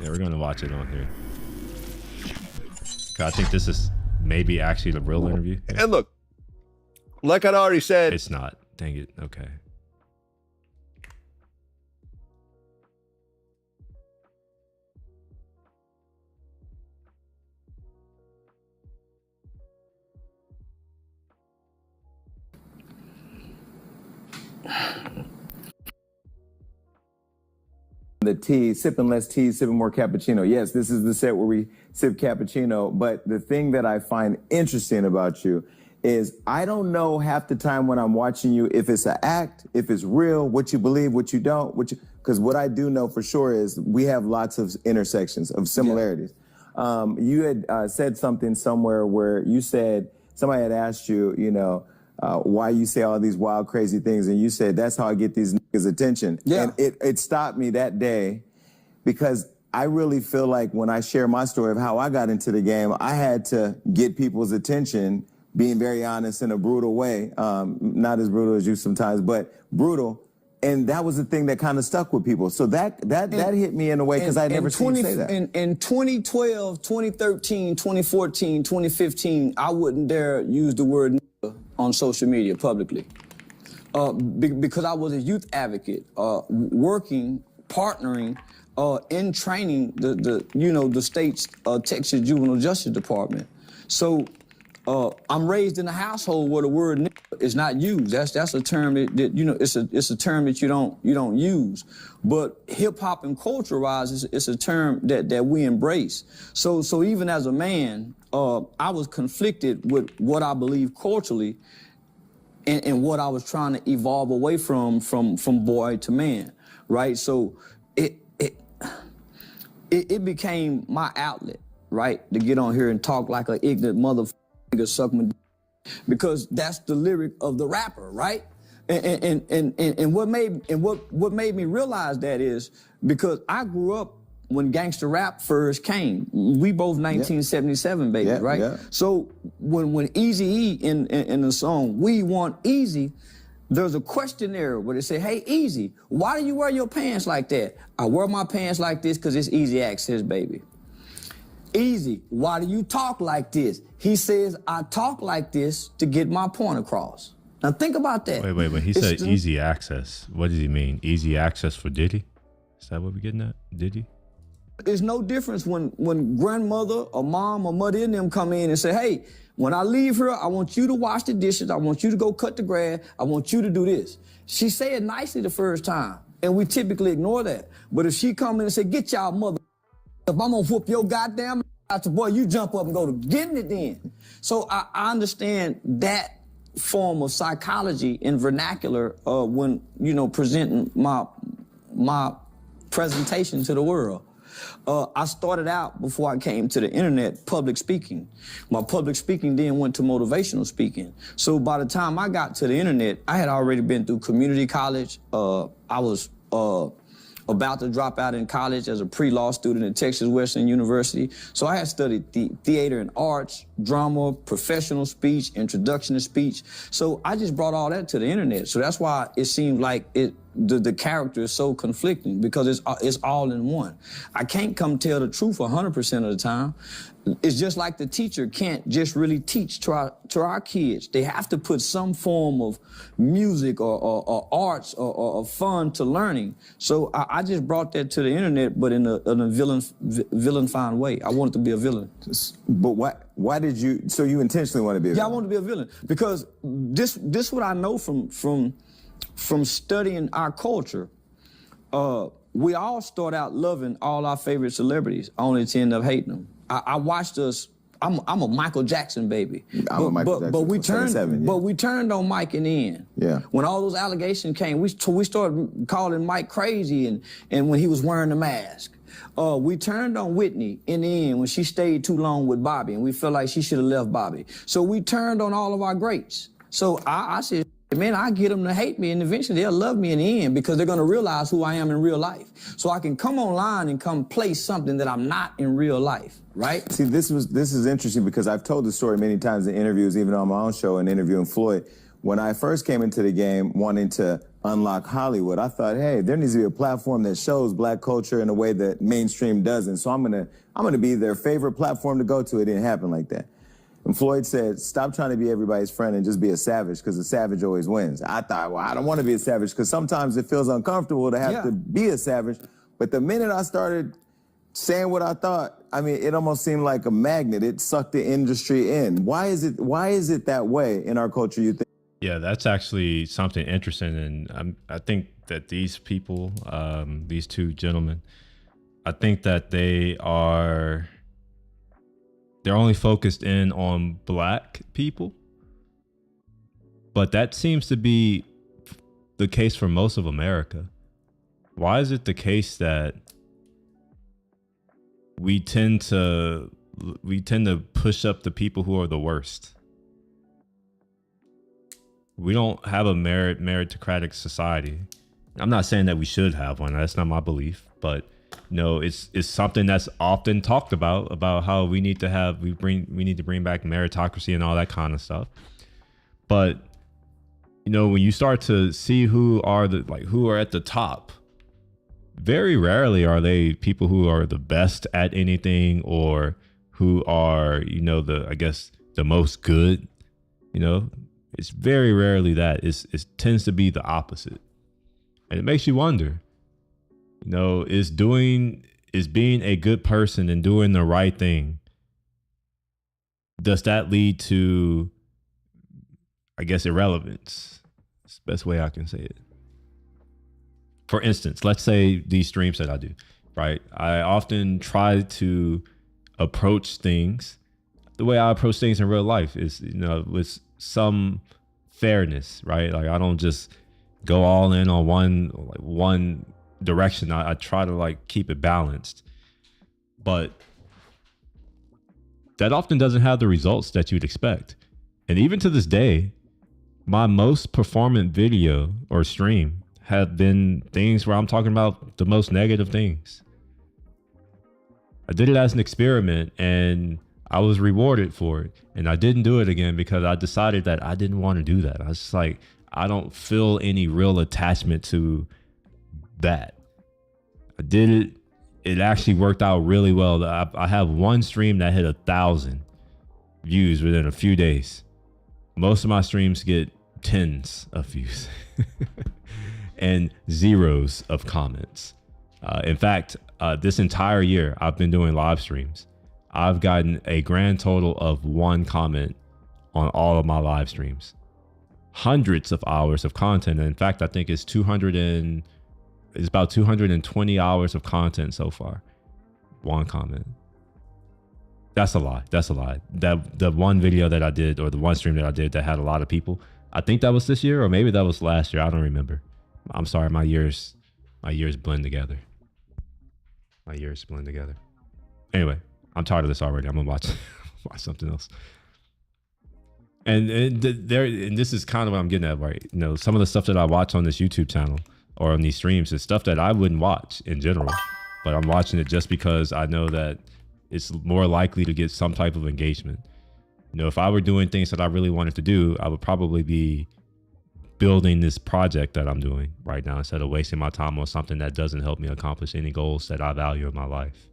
Yeah, we're gonna watch it on here. I think this is maybe actually the real interview. Yeah. And look, like I'd already said, It's not. Dang it. Okay. The tea, sipping less tea, sipping more cappuccino. Yes, this is the set where we sip cappuccino. But the thing that I find interesting about you is I don't know half the time when I'm watching you if it's an act, if it's real, what you believe, what you don't, because what I do know for sure is we have lots of intersections of similarities. Yeah. You had said something somewhere where you said somebody had asked you, why you say all these wild, crazy things, and you said that's how I get these niggas' attention. Yeah. And it stopped me that day because I really feel like when I share my story of how I got into the game, I had to get people's attention, being very honest in a brutal way, not as brutal as you sometimes, but brutal. And that was the thing that kind of stuck with people. So that hit me in a way because I never seen you say that. In 2012, 2013, 2014, 2015, I wouldn't dare use the word nigga on social media publicly. Because I was a youth advocate, working, partnering, in training the state's Texas Juvenile Justice Department. So I'm raised in a household where the word nigga is not used. That's a term that it's a term that you don't use. But hip hop and culture-wise, it's a term that we embrace. So even as a man, I was conflicted with what I believe culturally and what I was trying to evolve away from boy to man, right? So it became my outlet, right, to get on here and talk like an ignorant motherfucker, suck my dick, because that's the lyric of the rapper, right? And what made me realize that is because I grew up when gangster rap first came. We both 1977 babies, right? Yeah. So when Eazy-E in the song "We Want Easy," there's a question there where they say, "Hey Eazy, why do you wear your pants like that?" I wear my pants like this because it's easy access, baby. Easy, why do you talk like this? He says, I talk like this to get my point across. Now think about that. Wait. He said easy access. What does he mean? Easy access for Diddy? Is that what we're getting at? Diddy? There's no difference when grandmother or mom or mother and them come in and say, hey, when I leave here, I want you to wash the dishes. I want you to go cut the grass. I want you to do this. She said it nicely the first time, and we typically ignore that. But if she come in and say, get y'all mother, if I'm gonna whoop your goddamn out the boy, you jump up and go to getting it then. So I understand that form of psychology in vernacular when, presenting my presentation to the world. I started out, before I came to the internet, public speaking. My public speaking then went to motivational speaking. So by the time I got to the internet, I had already been through community college. I was about to drop out in college as a pre-law student at Texas Western University. So I had studied theater and arts, drama, professional speech, introduction to speech. So I just brought all that to the internet. So that's why it seemed like the character is so conflicting, because it's all in one. I can't come tell the truth 100% of the time. It's just like the teacher can't just really teach to our kids. They have to put some form of music or arts or fun to learning. So I just brought that to the internet, but in a villain-fine way. I wanted to be a villain. But why did you, so you intentionally want to be a villain? Yeah, I wanted to be a villain because this what I know from studying our culture. We all start out loving all our favorite celebrities, only to end up hating them. I watched us. I'm a Michael Jackson baby. But we turned on Mike in the end. Yeah. When all those allegations came, we started calling Mike crazy, and when he was wearing the mask. We turned on Whitney in the end when she stayed too long with Bobby, and we felt like she should have left Bobby. So we turned on all of our greats. So I said, man, I get them to hate me, and eventually they'll love me in the end, because they're going to realize who I am in real life. So I can come online and come play something that I'm not in real life, right? See, this is interesting, because I've told the story many times in interviews, even on my own show and interviewing Floyd. When I first came into the game wanting to unlock Hollywood, I thought, hey, there needs to be a platform that shows black culture in a way that mainstream doesn't. So I'm gonna be their favorite platform to go to. It didn't happen like that. And Floyd said, stop trying to be everybody's friend and just be a savage, because a savage always wins. I thought, well, I don't want to be a savage, because sometimes it feels uncomfortable to have to be a savage. But the minute I started saying what I thought, I mean, it almost seemed like a magnet. It sucked the industry in. Why is it that way in our culture, you think? Yeah, that's actually something interesting. And I think that these people, these two gentlemen, I think that they're only focused in on black people. But that seems to be the case for most of America. Why is it the case that we tend to push up the people who are the worst? We don't have a meritocratic society. I'm not saying that we should have one. That's not my belief, but no, it's something that's often talked about how we need to bring back meritocracy and all that kind of stuff. But when you start to see who are at the top, very rarely are they people who are the best at anything, or who are, the most good. It's very rarely that. It tends to be the opposite. And it makes you wonder, is being a good person and doing the right thing, does that lead to, irrelevance? It's the best way I can say it. For instance, let's say these streams that I do, right? I often try to approach things the way I approach things in real life, is, with some fairness, right? Like, I don't just go all in on one direction. I try to keep it balanced, but that often doesn't have the results that you'd expect. And even to this day, my most performant video or stream have been things where I'm talking about the most negative things. I did it as an experiment, and I was rewarded for it. And I didn't do it again because I decided that I didn't want to do that. I was just like, I don't feel any real attachment to that. I did it. It actually worked out really well. I have one stream that hit 1,000 views within a few days. Most of my streams get tens of views and zeros of comments. In fact, this entire year I've been doing live streams. I've gotten a grand total of 1 comment on all of my live streams. Hundreds of hours of content. In fact, I think it's about 220 hours of content so far. 1 comment. That's a lie. That's a lie. The one video that I did, or the one stream that I did that had a lot of people, I think that was this year, or maybe that was last year. I don't remember. I'm sorry, my years blend together. My years blend together. Anyway, I'm tired of this already. I'm gonna watch watch something else. And this is kind of what I'm getting at, right? You know, some of the stuff that I watch on this YouTube channel or on these streams is stuff that I wouldn't watch in general, but I'm watching it just because I know that it's more likely to get some type of engagement. You know, if I were doing things that I really wanted to do, I would probably be building this project that I'm doing right now instead of wasting my time on something that doesn't help me accomplish any goals that I value in my life.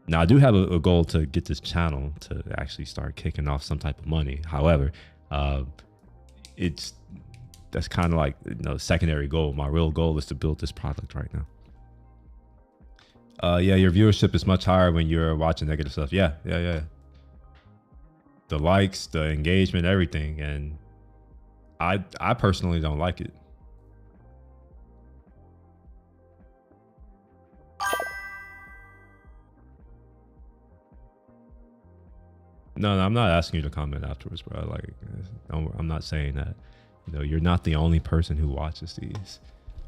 Now, I do have a goal to get this channel to actually start kicking off some type of money. However, that's kind of like, you know, secondary goal. My real goal is to build this product right now. Yeah, your viewership is much higher when you're watching negative stuff. Yeah. The likes, the engagement, everything. And I personally don't like it. No, I'm not asking you to comment afterwards, bro. Like, I'm not saying that. You know, you're not the only person who watches these.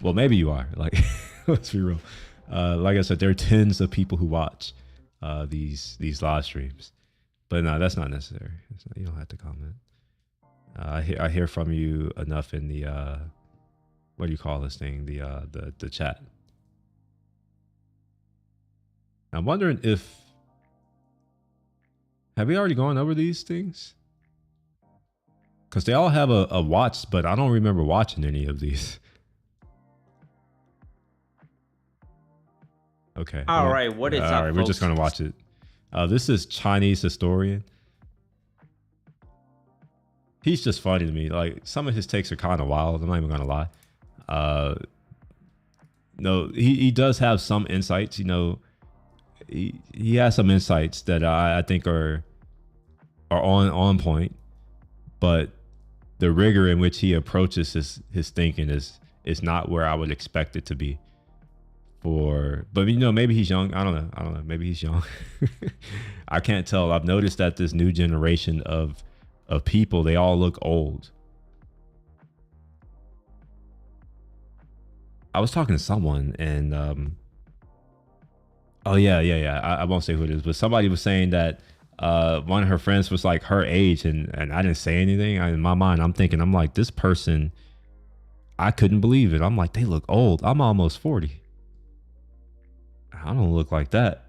Well, maybe you are. Like, let's be real. Like I said, there are tens of people who watch these live streams, but no, that's not necessary. You don't have to comment. I hear from you enough in the what do you call this thing? The chat. I'm wondering if have we already gone over these things? Because they all have a watch, but I don't remember watching any of these. Okay. All right. What is up, all right, we're just going to watch it. This is Chinese Historian. He's just funny to me. Like, some of his takes are kind of wild. I'm not even going to lie. No, he does have some insights, you know. He has some insights that I think are on point, but the rigor in which he approaches his thinking is not where I would expect it to be. But you know, maybe he's young. I don't know. Maybe he's young. I can't tell. I've noticed that this new generation of people, they all look old. I was talking to someone and oh yeah. I won't say who it is, but somebody was saying that one of her friends was like her age, and I didn't say anything. In my mind, I'm like, this person, I couldn't believe it. I'm like, they look old. I'm almost 40. I don't look like that.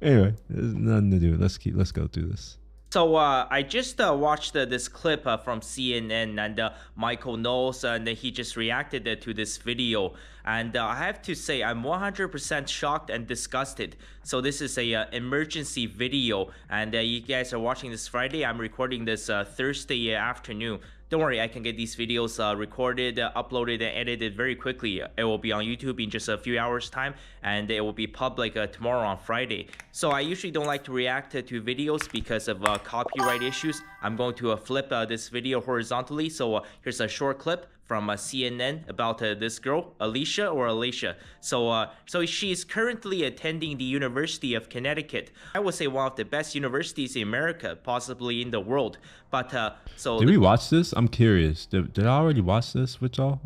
Anyway, there's nothing to do. Let's go through this. So I just watched this clip from CNN, and Michael Knowles, and he just reacted to this video. And I have to say, I'm 100% shocked and disgusted. So this is a emergency video, and you guys are watching this Friday. I'm recording this Thursday afternoon. Don't worry, I can get these videos recorded, uploaded, and edited very quickly. It will be on YouTube in just a few hours time, and it will be public tomorrow on Friday. So I usually don't like to react to videos because of copyright issues. I'm going to flip this video horizontally. So here's a short clip from CNN about this girl, Alicia. So she's currently attending the University of Connecticut. I would say one of the best universities in America, possibly in the world. But did we watch this? I'm curious. Did I already watch this with y'all?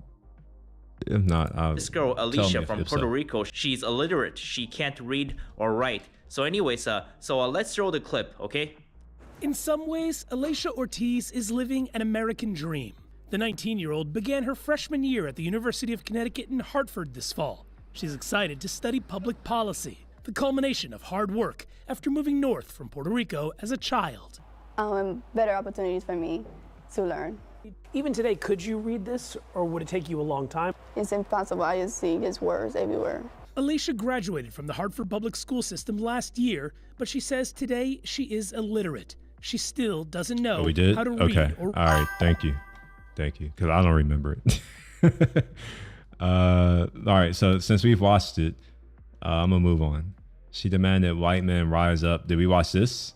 If not, this girl, Alicia from Puerto Rico, she's illiterate. She can't read or write. So anyways, let's throw the clip, okay? In some ways, Alicia Ortiz is living an American dream. The 19-year-old began her freshman year at the University of Connecticut in Hartford this fall. She's excited to study public policy, the culmination of hard work after moving north from Puerto Rico as a child. Better opportunities for me to learn. Even today, could you read this, or would it take you a long time? It's impossible. I just see just words everywhere. Alicia graduated from the Hartford public school system last year, but she says today she is illiterate. She still doesn't know how to read or... All right, thank you, because I don't remember it. All right, so since we've watched it, I'm gonna move on. She demanded white men rise up. Did we watch this?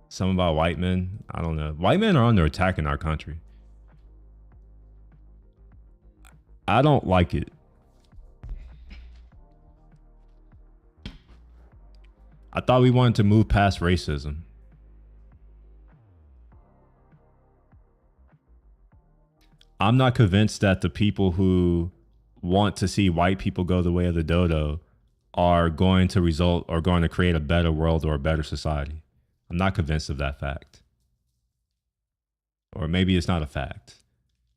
Something about white men? I don't know. White men are under attack in our country. I don't like it. I thought we wanted to move past racism. I'm not convinced that the people who want to see white people go the way of the dodo are going to result or going to create a better world or a better society. I'm not convinced of that fact. Or maybe it's not a fact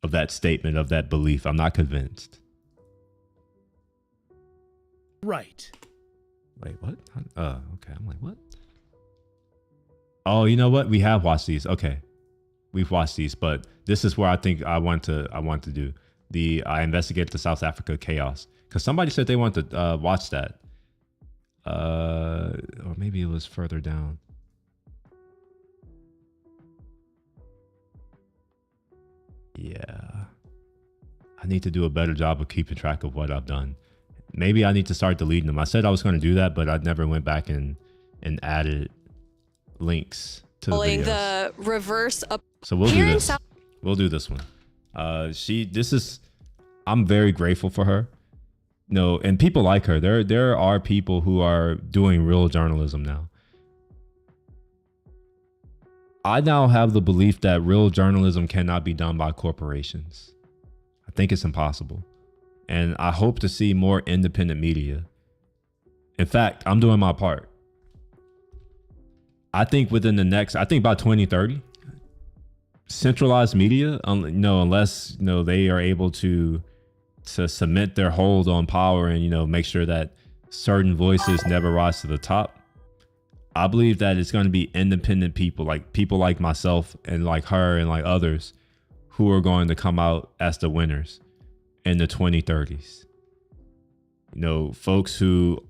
of that statement, of that belief. I'm not convinced. Right. Wait, what? Okay. I'm like, what? Oh, you know what? We have watched these. Okay. We've watched these, but this is where I think I want to do I investigate the South Africa chaos, because somebody said they want to watch that. Or maybe it was further down. Yeah. I need to do a better job of keeping track of what I've done. Maybe I need to start deleting them. I said I was going to do that, but I never went back and added links to the videos. The reverse up. So we'll do this. We'll do this one. I'm very grateful for her. No, and people like her. There are people who are doing real journalism now. I now have the belief that real journalism cannot be done by corporations. I think it's impossible. And I hope to see more independent media. In fact, I'm doing my part. I think by 2030, centralized media, unless they are able to cement their hold on power and make sure that certain voices never rise to the top, I believe that it's going to be independent people like myself and like her and like others who are going to come out as the winners in the 2030s. Folks who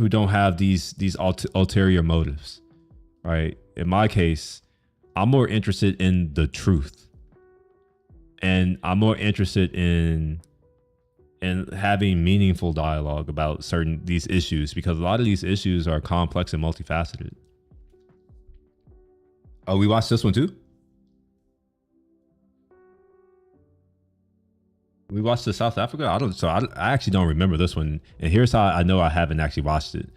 don't have these ulterior motives, right? In my case, I'm more interested in the truth, and I'm more interested in having meaningful dialogue about these issues, because a lot of these issues are complex and multifaceted. Oh, we watched this one too? We watched the South Africa? I actually don't remember this one. And here's how I know I haven't actually watched it.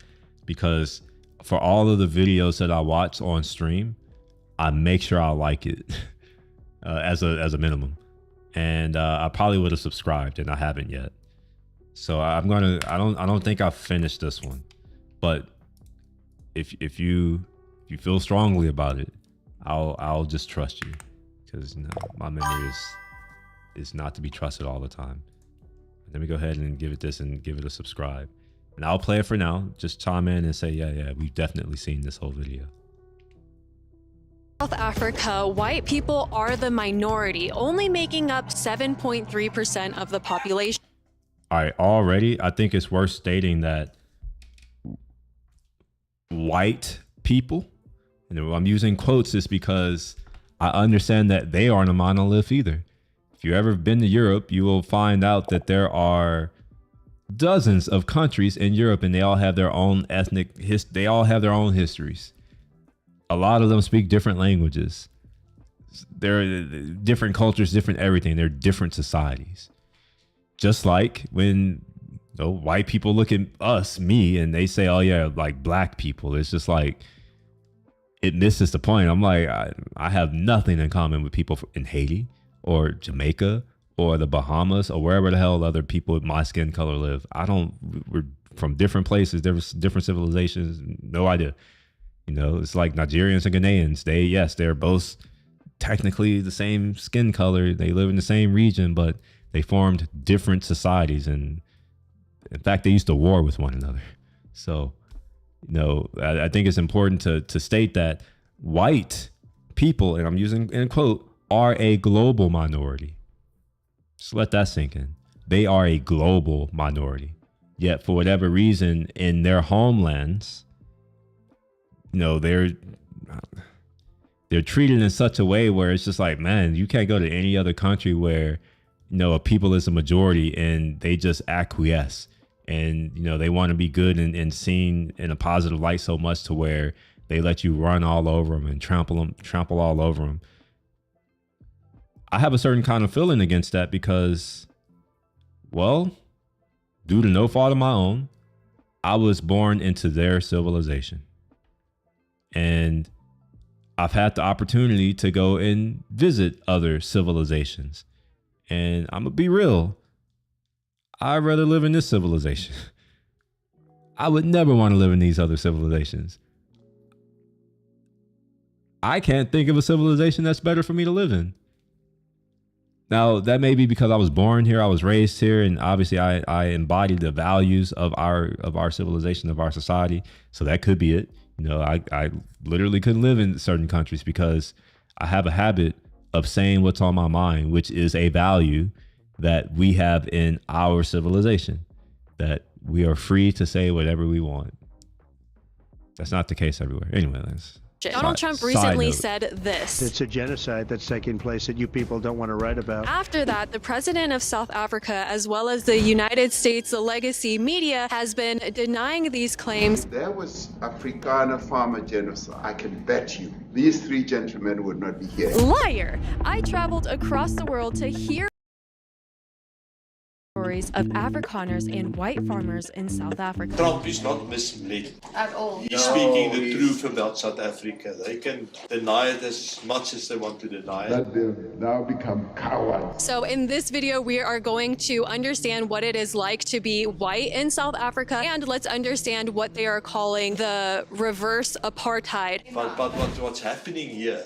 Because for all of the videos that I watch on stream, I make sure I like it as a minimum. And I probably would have subscribed, and I haven't yet. So I don't think I've finished this one. But if you feel strongly about it, I'll just trust you, because my memory is not to be trusted all the time. Let me go ahead and give it a subscribe, and I'll play it for now. Just chime in and say, yeah, we've definitely seen this whole video. South Africa, white people are the minority, only making up 7.3% of the population. All right, already, I think it's worth stating that white people, I'm using quotes, is because I understand that they aren't a monolith either. If you've ever been to Europe, you will find out that there are dozens of countries in Europe, and they all have their own they all have their own histories. A lot of them speak different languages. They're different cultures, different everything. They're different societies. Just like when white people look at me, and they say, oh yeah, like black people. It's just like, it misses the point. I'm like, I have nothing in common with people in Haiti or Jamaica or the Bahamas or wherever the hell other people with my skin color live. We're from different places, different civilizations. No idea. It's like Nigerians and Ghanaians. They're both technically the same skin color. They live in the same region, but they formed different societies. And in fact, they used to war with one another. So, I think it's important to state that white people, and I'm using in quote, are a global minority. Just let that sink in. They are a global minority. Yet for whatever reason in their homelands, they're treated in such a way where it's just like, man, you can't go to any other country where, a people is a majority and they just acquiesce. And, they want to be good and seen in a positive light so much to where they let you run all over them and trample all over them. I have a certain kind of feeling against that because, well, due to no fault of my own, I was born into their civilization. And I've had the opportunity to go and visit other civilizations. And I'm gonna be real. I'd rather live in this civilization. I would never want to live in these other civilizations. I can't think of a civilization that's better for me to live in. Now, that may be because I was born here, I was raised here, and obviously I embody the values of our civilization, of our society. So that could be it. You know, I literally couldn't live in certain countries because I have a habit of saying what's on my mind, which is a value that we have in our civilization, that we are free to say whatever we want. That's not the case everywhere. Anyway, that's Donald Trump recently said this. It's a genocide that's taking place that you people don't want to write about. After that, the president of South Africa, as well as the United States legacy media, has been denying these claims. If there was Afrikaner farmer genocide, I can bet you these three gentlemen would not be here. Liar! I traveled across the world to hear stories of Afrikaners and white farmers in South Africa. Trump is not misled At all. He's speaking the truth about South Africa. They can deny it as much as they want to deny it. That they've now become cowards. So in this video, we are going to understand what it is like to be white in South Africa, and let's understand what they are calling the reverse apartheid. But what's happening here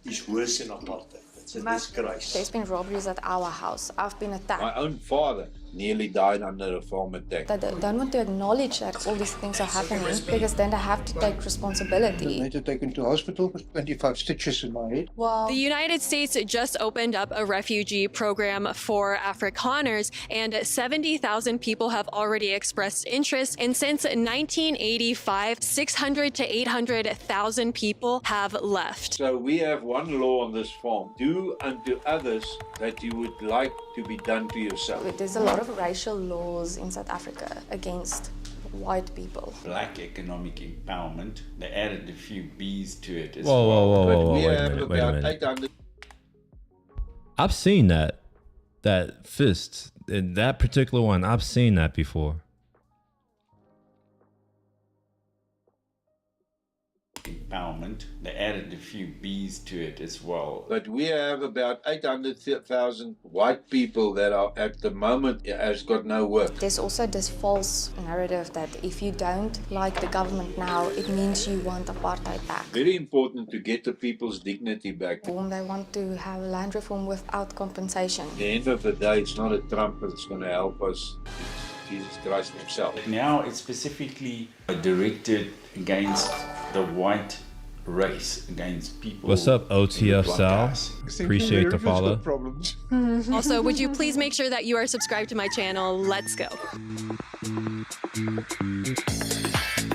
is worse than apartheid. It's a disgrace. There's been robberies at our house. I've been attacked. My own father nearly died under a farm attack. They don't want to acknowledge that all these things are happening because then they have to take responsibility. I had to take him to hospital with 25 stitches in my head. Well, The United States just opened up a refugee program for Afrikaners, and 70,000 people have already expressed interest. And since 1985, 600 to 800,000 people have left. So we have one law on this farm. Do unto others that you would like to be done to yourself. there's a lot of racial laws in South Africa against white people. Black economic empowerment. They added a few B's to it as Whoa, We wait a have minute, wait a about minute. 800. I've seen that fist in that particular one. I've seen that before. empowerment. They added a few B's to it as well. But we have about 800,000 white people that are at the moment has got no work. There's also this false narrative that if you don't like the government now, it means you want apartheid back. Very important to get the people's dignity back. They want to have land reform without compensation. At the end of the day, it's not a Trump that's going to help us. It's Jesus Christ himself. Now it's specifically directed against the white race, against people. What's up, OTF with Sal? black eyes. Appreciate the follow. Problems. Also, would you please make sure that you are subscribed to my channel? Let's go.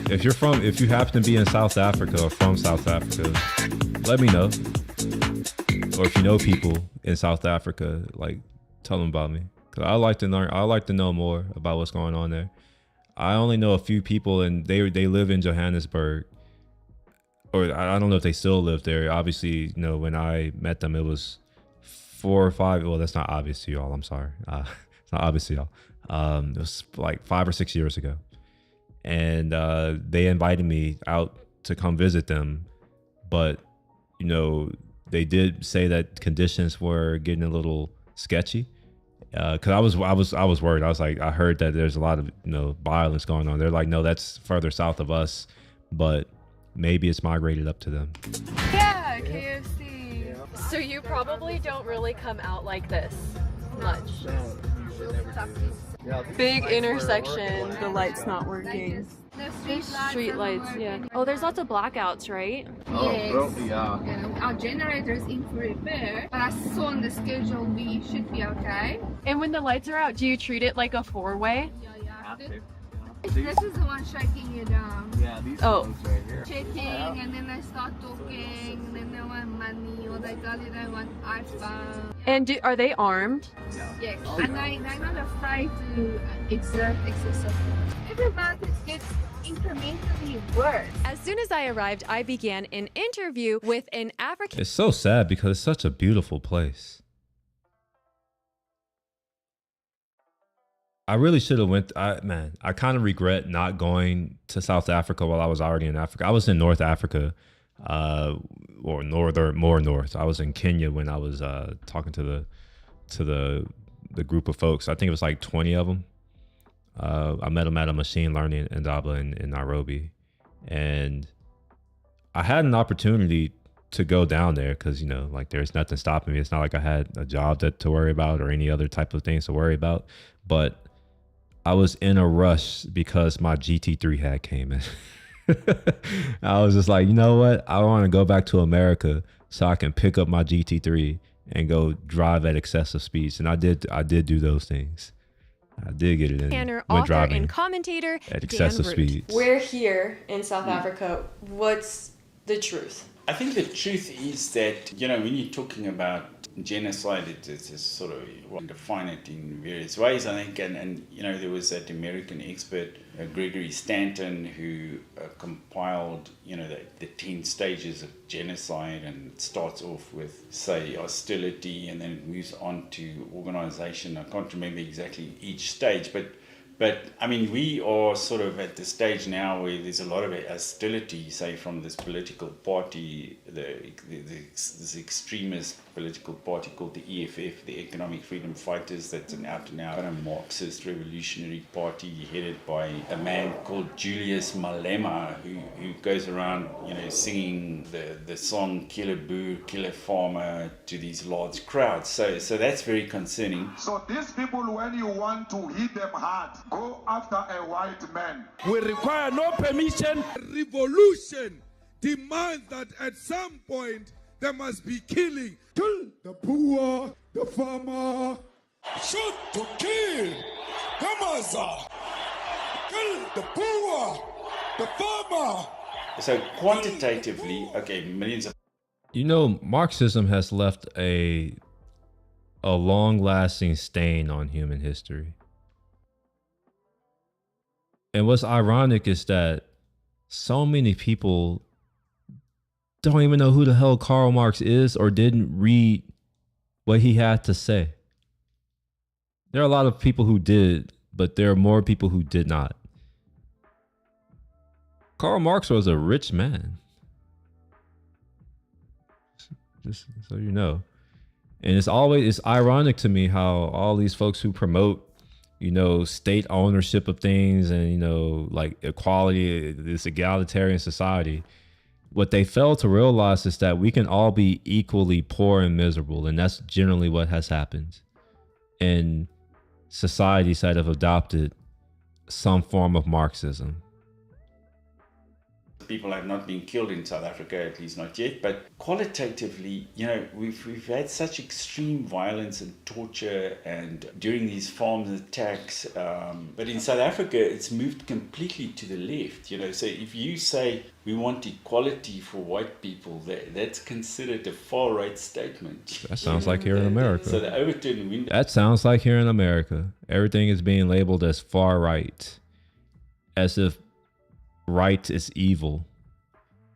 If you happen to be in South Africa or from South Africa, let me know. Or if you know people in South Africa, like, tell them about me. Cause I like to learn. I like to know more about what's going on there. I only know a few people, and they live in Johannesburg, or I don't know if they still live there. Obviously, when I met them, it was 4 or 5. Well, that's not obvious to y'all. I'm sorry. It's not obvious to y'all. It was like 5 or 6 years ago, and they invited me out to come visit them, but they did say that conditions were getting a little sketchy. Cause I was worried. I was like, I heard that there's a lot of violence going on. They're like, no, that's further south of us, but maybe it's migrated up to them. Yeah, KFC. So you probably don't really come out like this much. Big intersection, the light's not working. The street lights, yeah. Oh, there's lots of blackouts, right? Our generator's in for repair, but I saw on the schedule we should be okay. And when the lights are out, do you treat it like a four-way? This is the one shaking you down. Yeah, these ones right here. Checking, and then they start talking, and then they want money, or they tell you they want iPhone. And are they armed? Yes, and they're not afraid to exert excessive. Every month it gets incrementally worse. As soon as I arrived, I began an interview with an African. It's so sad because it's such a beautiful place. I really should have went. I kind of regret not going to South Africa while I was already in Africa. I was in North Africa, or more north. I was in Kenya when I was talking to to the group of folks. I think it was like 20 of them. I met them at a machine learning Indaba in Nairobi, and I had an opportunity to go down there because, you know, like there's nothing stopping me. It's not like I had a job to worry about or any other type of things to worry about. But I was in a rush because my GT3 had came in. I was just like, you know what? I want to go back to America so I can pick up my GT3 and go drive at excessive speeds. And I did do those things. I did get it in. Tanner, when author driving and commentator at excessive Dan Root. speeds. We're here in South Africa. What's the truth? I think the truth is that, you know, when you're talking about genocide, it's sort of, well, define it in various ways, I think. And you know, there was that American expert, Gregory Stanton, who compiled, you know, the 10 stages of genocide, and it starts off with, say, hostility, and then it moves on to organization. I can't remember exactly each stage, but I mean, we are sort of at the stage now where there's a lot of hostility, say, from this political party, this extremist political party called the EFF, the Economic Freedom Fighters. That's an out-and-out kind of Marxist revolutionary party headed by a man called Julius Malema, who goes around, you know, singing the song "Kill a Boer, Kill a Farmer" to these large crowds. So that's very concerning. So these people, when you want to hit them hard, go after a white man. We require no permission. Revolution demands that at some point there must be killing. Kill the poor, the farmer. Shoot to kill. Kamaza. Kill the poor, the farmer. So quantitatively, okay, millions of... You know, Marxism has left a long-lasting stain on human history. And what's ironic is that so many people don't even know who the hell Karl Marx is or didn't read what he had to say. There are a lot of people who did, but there are more people who did not. Karl Marx was a rich man. Just so you know. And it's ironic to me how all these folks who promote, you know, state ownership of things and, you know, like equality, this egalitarian society, what they fail to realize is that we can all be equally poor and miserable. And that's generally what has happened in societies that have adopted some form of Marxism. People have not been killed in South Africa, at least not yet. But qualitatively, you know, we've had such extreme violence and torture and during these farm attacks. But in South Africa, it's moved completely to the left. You know, so if you say we want equality for white people, that's considered a far right statement. That sounds like here in America. So the Overton window. That sounds like here in America. Everything is being labeled as far right, as if right is evil,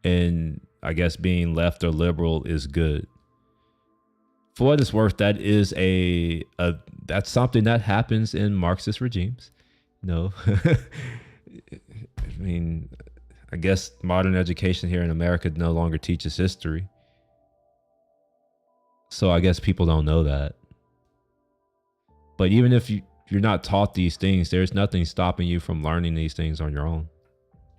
and I guess being left or liberal is good. For what it's worth, that is that's something that happens in Marxist regimes. No, I mean, I guess modern education here in America no longer teaches history, so I guess people don't know that. But even if you're not taught these things, there's nothing stopping you from learning these things on your own.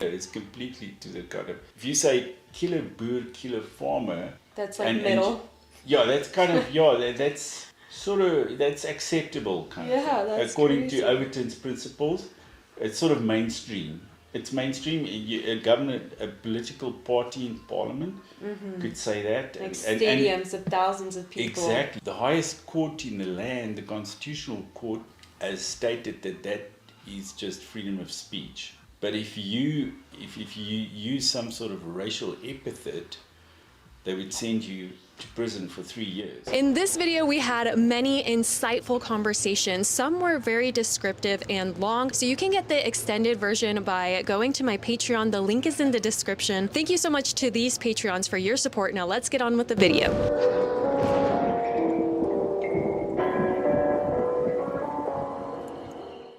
It's completely to the kind of, if you say kill a Boer, kill a farmer, that's like middle. Yeah, that's kind of, that's sort of, that's acceptable kind of thing. That's according crazy. to Overton's principles. It's sort of mainstream. It's mainstream. A government, a political party in parliament could say that. Like stadiums of thousands of people. Exactly. The highest court in the land, the Constitutional Court, has stated that is just freedom of speech. But if you use some sort of racial epithet, they would send you to prison for 3 years. In this video, we had many insightful conversations. Some were very descriptive and long, so you can get the extended version by going to my Patreon. The link is in the description. Thank you so much to these Patreons for your support. Now let's get on with the video.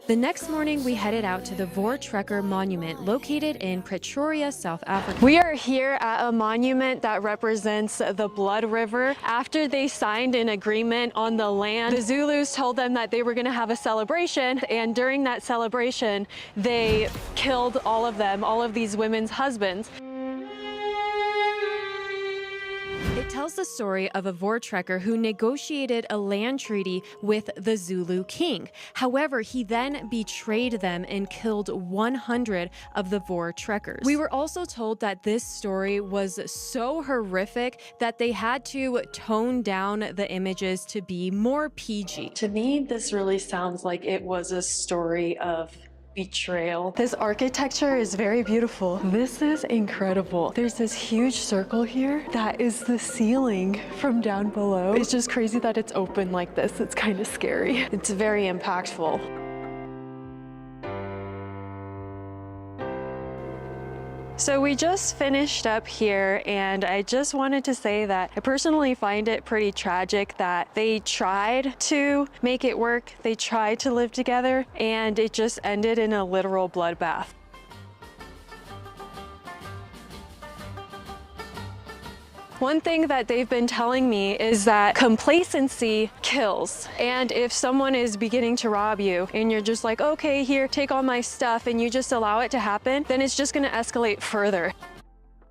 The next morning, we headed out to the Voortrekker Monument located in Pretoria, South Africa. We are here at a monument that represents the Blood River. After they signed an agreement on the land, the Zulus told them that they were going to have a celebration, and during that celebration, they killed all of them, all of these women's husbands. It tells the story of a Voortrekker who negotiated a land treaty with the Zulu king. However, he then betrayed them and killed 100 of the Voortrekkers. We were also told that this story was so horrific that they had to tone down the images to be more PG. To me, this really sounds like it was a story of betrayal. This architecture is very beautiful. This is incredible. There's this huge circle here that is the ceiling from down below. It's just crazy that it's open like this. It's kind of scary. It's very impactful. So we just finished up here, and I just wanted to say that I personally find it pretty tragic that they tried to make it work, they tried to live together, and it just ended in a literal bloodbath. One thing that they've been telling me is that complacency kills. And if someone is beginning to rob you and you're just like, okay, here, take all my stuff, and you just allow it to happen, then it's just gonna escalate further.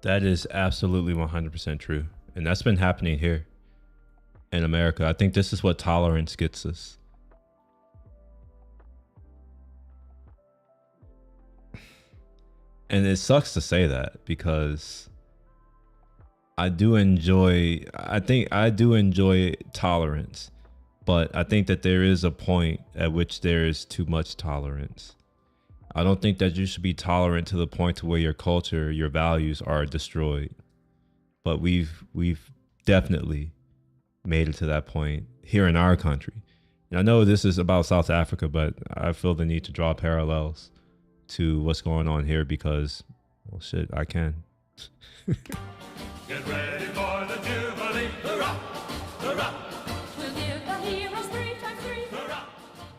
That is absolutely 100% true. And that's been happening here in America. I think this is what tolerance gets us. And it sucks to say that because I do enjoy tolerance, but I think that there is a point at which there is too much tolerance. I don't think that you should be tolerant to the point to where your culture, your values are destroyed. But we've definitely made it to that point here in our country. And I know this is about South Africa, but I feel the need to draw parallels to what's going on here because, well, shit, I can. Get ready for the Jubilee, hurrah, hurrah. We'll give the heroes 3 times 3, hurrah.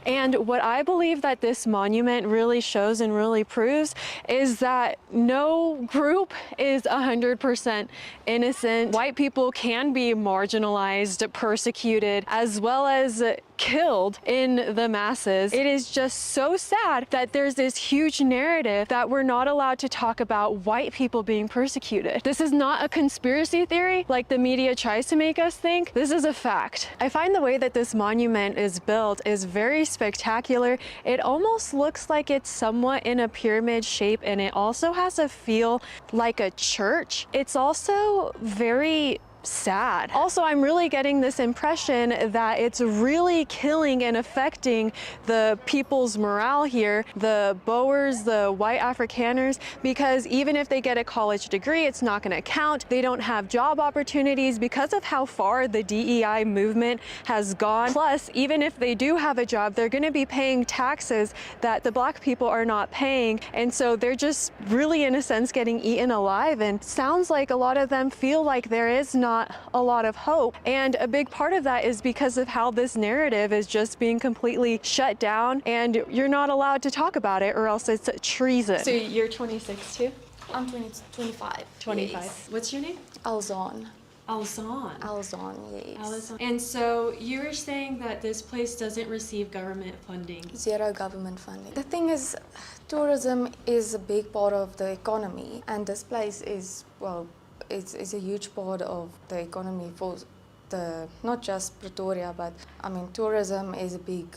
And what I believe that this monument really shows and really proves is that no group is 100% innocent. White people can be marginalized, persecuted, as well as killed in the masses. It is just so sad that there's this huge narrative that we're not allowed to talk about white people being persecuted. This is not a conspiracy theory like the media tries to make us think. This is a fact. I find the way that this monument is built is very spectacular. It almost looks like it's somewhat in a pyramid shape, and it also has a feel like a church. It's also very sad. Also, I'm really getting this impression that it's really killing and affecting the people's morale here, the Boers, the white Afrikaners, because even if they get a college degree, it's not going to count. They don't have job opportunities because of how far the DEI movement has gone. Plus, even if they do have a job, they're going to be paying taxes that the black people are not paying. And so they're just really, in a sense, getting eaten alive. And sounds like a lot of them feel like there is not a lot of hope. And a big part of that is because of how this narrative is just being completely shut down, and you're not allowed to talk about it or else it's treason. So you're 26 too? I'm 25. 25. Yes. What's your name? Alzon. Alzon. Alzon, yes. Alzon. And so you were saying that this place doesn't receive government funding? Zero government funding. The thing is, tourism is a big part of the economy, and this place is, well, it's a huge part of the economy for the not just Pretoria, but I mean tourism is a big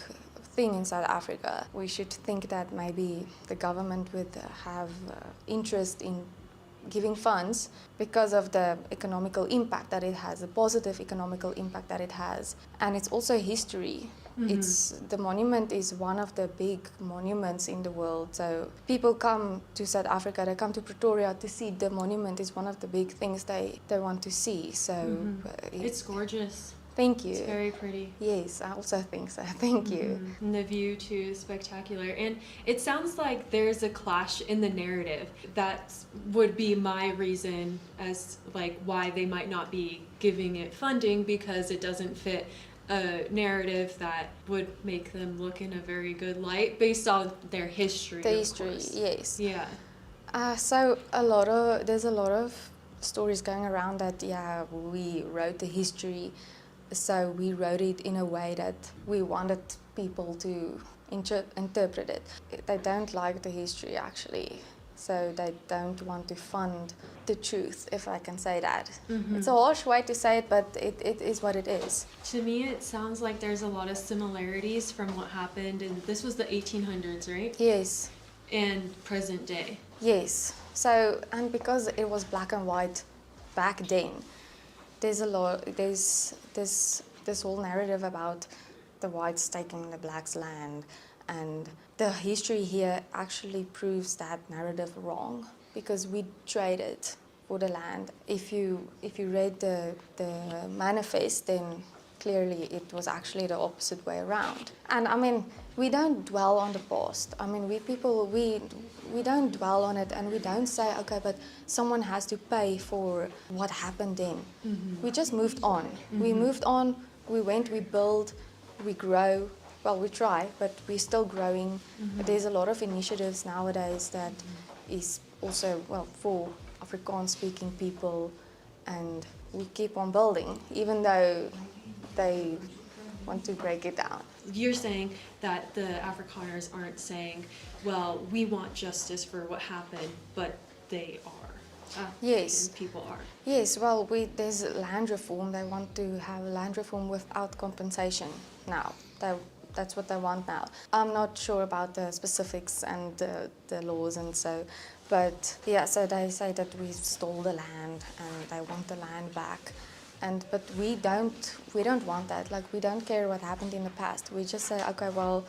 thing in South Africa. We should think that maybe the government would have interest in giving funds because of the economical impact that it has, the positive economical impact that it has, and it's also history. Mm-hmm. The monument is one of the big monuments in the world. So people come to South Africa, they come to Pretoria to see the monument. Is one of the big things they want to see. So it's gorgeous. Thank you. It's very pretty. Yes, I also think so. Thank you. And the view too is spectacular. And it sounds like there's a clash in the narrative. That would be my reason as like why they might not be giving it funding, because it doesn't fit a narrative that would make them look in a very good light based on their history. The history, yes. Yeah. So there's a lot of stories going around that, yeah, we wrote the history, so we wrote it in a way that we wanted people to interpret it. They don't like the history, actually, so they don't want to fund the truth, if I can say that. Mhm. It's a harsh way to say it, but it is what it is. To me, it sounds like there's a lot of similarities from what happened, and this was the 1800s, right? Yes. And present day. Yes. So, and because it was black and white back then, there's this whole narrative about the whites taking the blacks' land, and the history here actually proves that narrative wrong, because we traded for the land. If you read the manifest, then clearly it was actually the opposite way around. And I mean, we don't dwell on the past. I mean, we don't dwell on it, and we don't say, okay, but someone has to pay for what happened then. Mhm. We just moved on. We Mhm. moved on, we went, we build, we grow. Well, we try, but we're still growing. Mhm. There's a lot of initiatives nowadays that is also, well, for Afrikaans-speaking people, and we keep on building, even though they want to break it down. You're saying that the Afrikaners aren't saying, well, we want justice for what happened, but they are. Yes. People are. Yes, well, there's land reform. They want to have land reform without compensation now. That's what they want now. I'm not sure about the specifics and the laws and so, but yeah, so they say that we stole the land and they want the land back. But we don't want that. Like, we don't care what happened in the past. We just say, okay, well,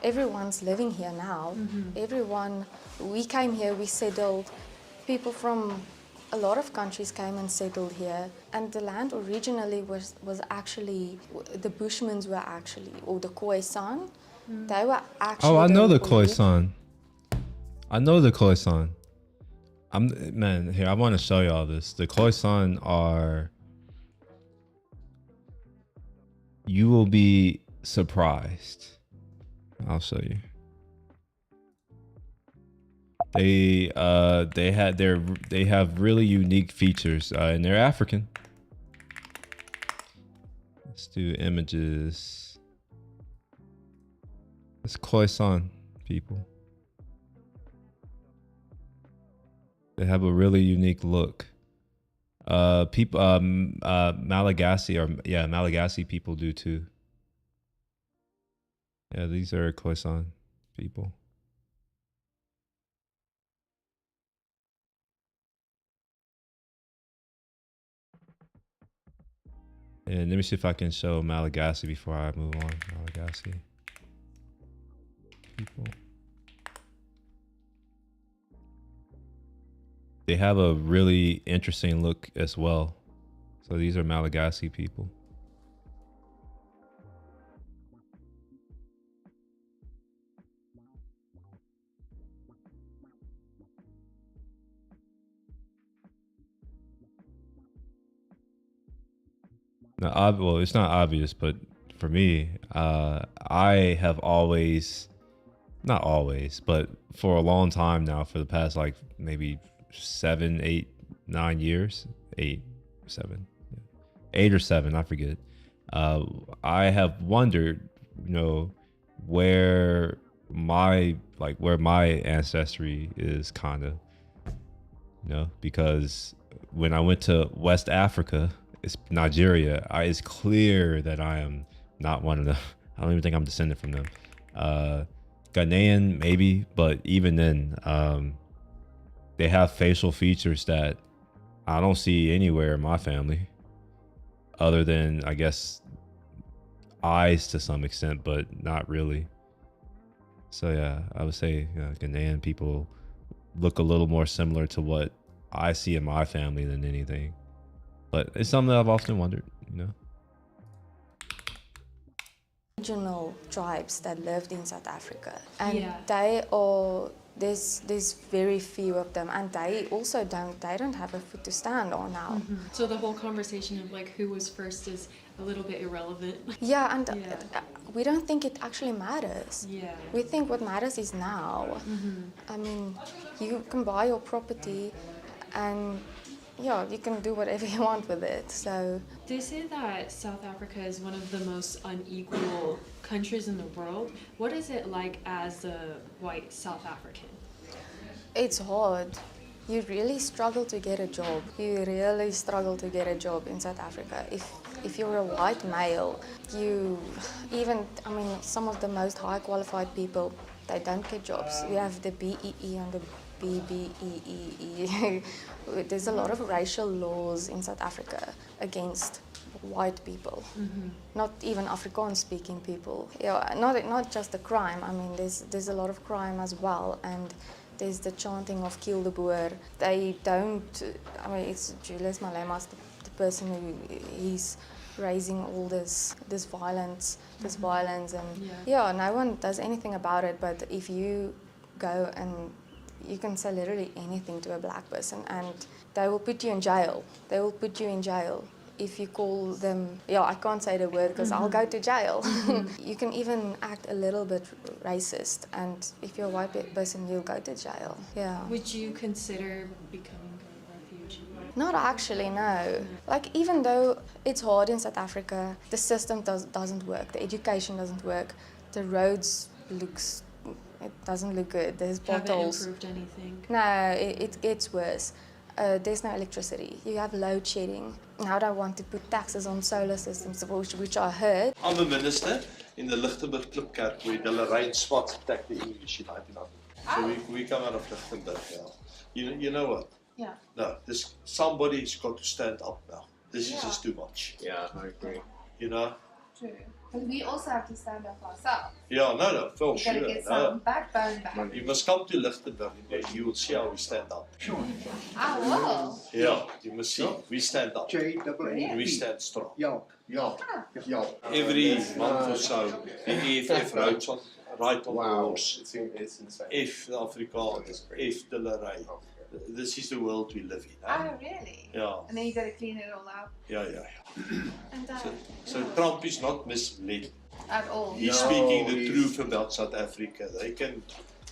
everyone's living here now. Mhm. We came here, we settled. People from a lot of countries came and settled here, and the land originally was actually, the Bushmen were actually, or the Khoisan, they were actually. Oh, I know the Khoisan. I know the Khoisan. Here, I want to show y'all this. The Khoisan are, you will be surprised. I'll show you. They have really unique features, and they're African. Let's do images. It's Khoisan people. They have a really unique look. Malagasy, Malagasy people do too. Yeah, these are Khoisan people. And let me see if I can show Malagasy before I move on. Malagasy people. They have a really interesting look as well. So these are Malagasy people. Now, well, it's not obvious, but for me, I have always, not always, but for a long time now, for the past like maybe 7, 8, 9 years, 8 or 7, I forget. I have wondered, where my ancestry is kind of, because when I went to West Africa, it's Nigeria, it's clear that I am not one of them. I don't even think I'm descended from them. Ghanaian, maybe, but even then, they have facial features that I don't see anywhere in my family, other than, I guess, eyes to some extent, but not really. So yeah, I would say Ghanaian people look a little more similar to what I see in my family than anything. But it's something that I've often wondered, Regional tribes that lived in South Africa, and Yeah. they are there's very few of them, and they also don't have a foot to stand on now. So the whole conversation of like who was first is a little bit irrelevant. Yeah, and we don't think it actually matters. Yeah. We think what matters is now. I mean, you can buy your property and yeah, you can do whatever you want with it. So They say that South Africa is one of the most unequal countries in the world. What is it like as a white South African? it's hard. You really struggle to get a job. You really struggle to get a job in South Africa. If you're a white male, some of the most high qualified people, they don't get jobs. We have the BEE and the BBEE. There's a lot of racial laws in South Africa against white people, not even Afrikaans-speaking people. Yeah, not just the crime. I mean, there's a lot of crime as well, and there's the chanting of "Kill the Boer." They don't. I mean, it's Julius Malema's the person who he's raising all this violence, and no one does anything about it. But if you go and you can say literally anything to a black person, and they will put you in jail. They will put you in jail if you call them. I can't say the word because I'll go to jail. You can even act a little bit racist, and if you're a white person, you'll go to jail. Yeah. Would you consider becoming a refugee? Not actually, no. Like, even though it's hard in South Africa, the system doesn't work. The education doesn't work. The roads it doesn't look good. There's potholes. Haven't improved anything? No, it gets worse. There's no electricity. You have load shedding. Now they want to put taxes on solar systems, which I heard. I'm a minister in the Lichtenburg Klipkerk where the Lorraine spots attacked the English in 1900. So we come out of Lichtenburg now. You know what? Yeah. No, somebody's got to stand up now. This is just too much. Yeah, I agree. You know? True. But we also have to stand up ourselves. Yeah, no, for We sure. gotta get some backbone back. You must come to Lichtenburg and you will see how we stand up. I will. Yeah, you must see. We stand up. Brilliant. We stand strong. Yeah. Every month or so, the EFF right on the horse. It's insane. If the Afrikaans, if the Lorraine. This is the world we live in. Oh, really? Yeah. And then you gotta clean it all up. Yeah. And So Trump is not misled. at all. He's speaking the truth about South Africa. They can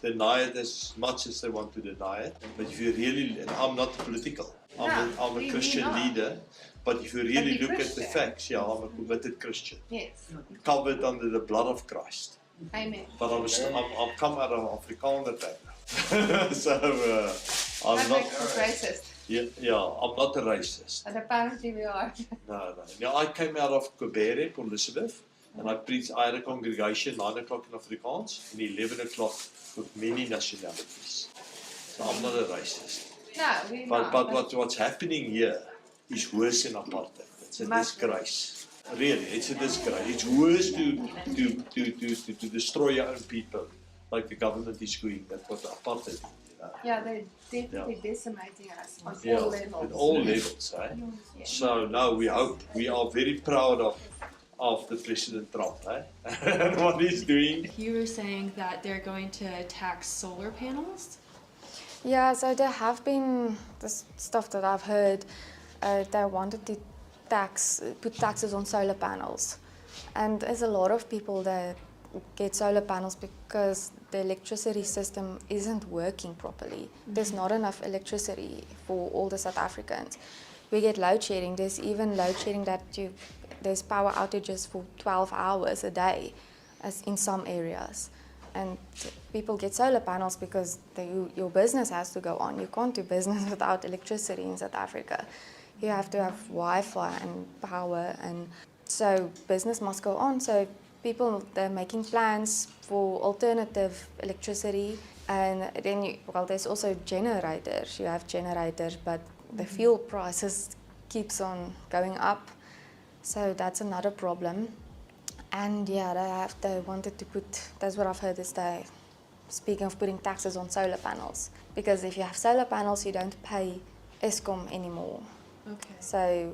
deny it as much as they want to deny it. But if you really, and I'm not political, I'm a Christian leader. But if you really look at the facts, I'm a committed Christian. Yes. Covered under the blood of Christ. Amen. But I'm come out of Afrikaner time. So I'm That not makes us racist. I'm not a racist. But apparently we are. No. Now I came out of Kobere, Port Elizabeth, and I had a congregation 9 o'clock in Afrikaans and 11 o'clock with many nationalities. So I'm not a racist. No, we're not. But what's happening here is worse than apartheid. It's a disgrace. Really, it's a disgrace. It's worse to destroy your own people, like the government is doing. That's what apartheid did. Yeah, they're definitely decimating us on all levels. At all levels. Yeah. So now we are very proud of the President Trump, and what he's doing. You were saying that they're going to tax solar panels? Yeah, so there have been this stuff that I've heard. They wanted to put taxes on solar panels, and there's a lot of people that get solar panels because the electricity system isn't working properly. There's not enough electricity for all the South Africans. We get load shedding. There's even load shedding that there's power outages for 12 hours a day, as in some areas. And people get solar panels because your business has to go on. You can't do business without electricity in South Africa. You have to have Wi-Fi and power, and so business must go on. So people, they're making plans for alternative electricity, and then there's also generators. You have generators, but the fuel prices keeps on going up, so that's another problem. And they wanted to put, that's what I've heard, is they speaking of putting taxes on solar panels, because if you have solar panels, you don't pay Eskom anymore. Okay. So,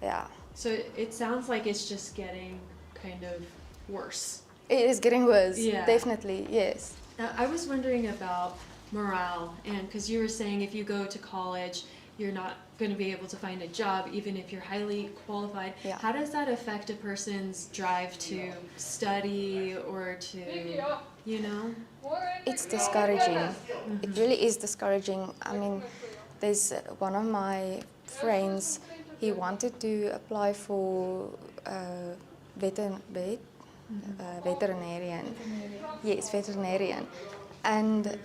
yeah. So it sounds like it's just getting kind of worse. It is getting worse, Yeah. definitely, yes. I was wondering about morale? And because you were saying if you go to college, you're not going to be able to find a job even if you're highly qualified. Yeah. How does that affect a person's drive to study or to, you know? It's discouraging. It really is discouraging. I mean, there's one of my friends, he wanted to apply for veterinarian. Yes, veterinarian. And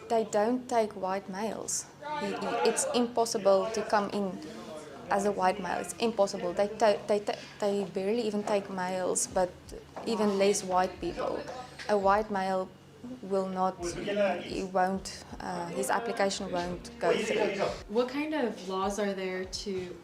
they don't take white males. It's impossible to come in as a white male. It's impossible. They barely even take males, but even less white people. A white male will not, his application won't go through. What kind of laws are there to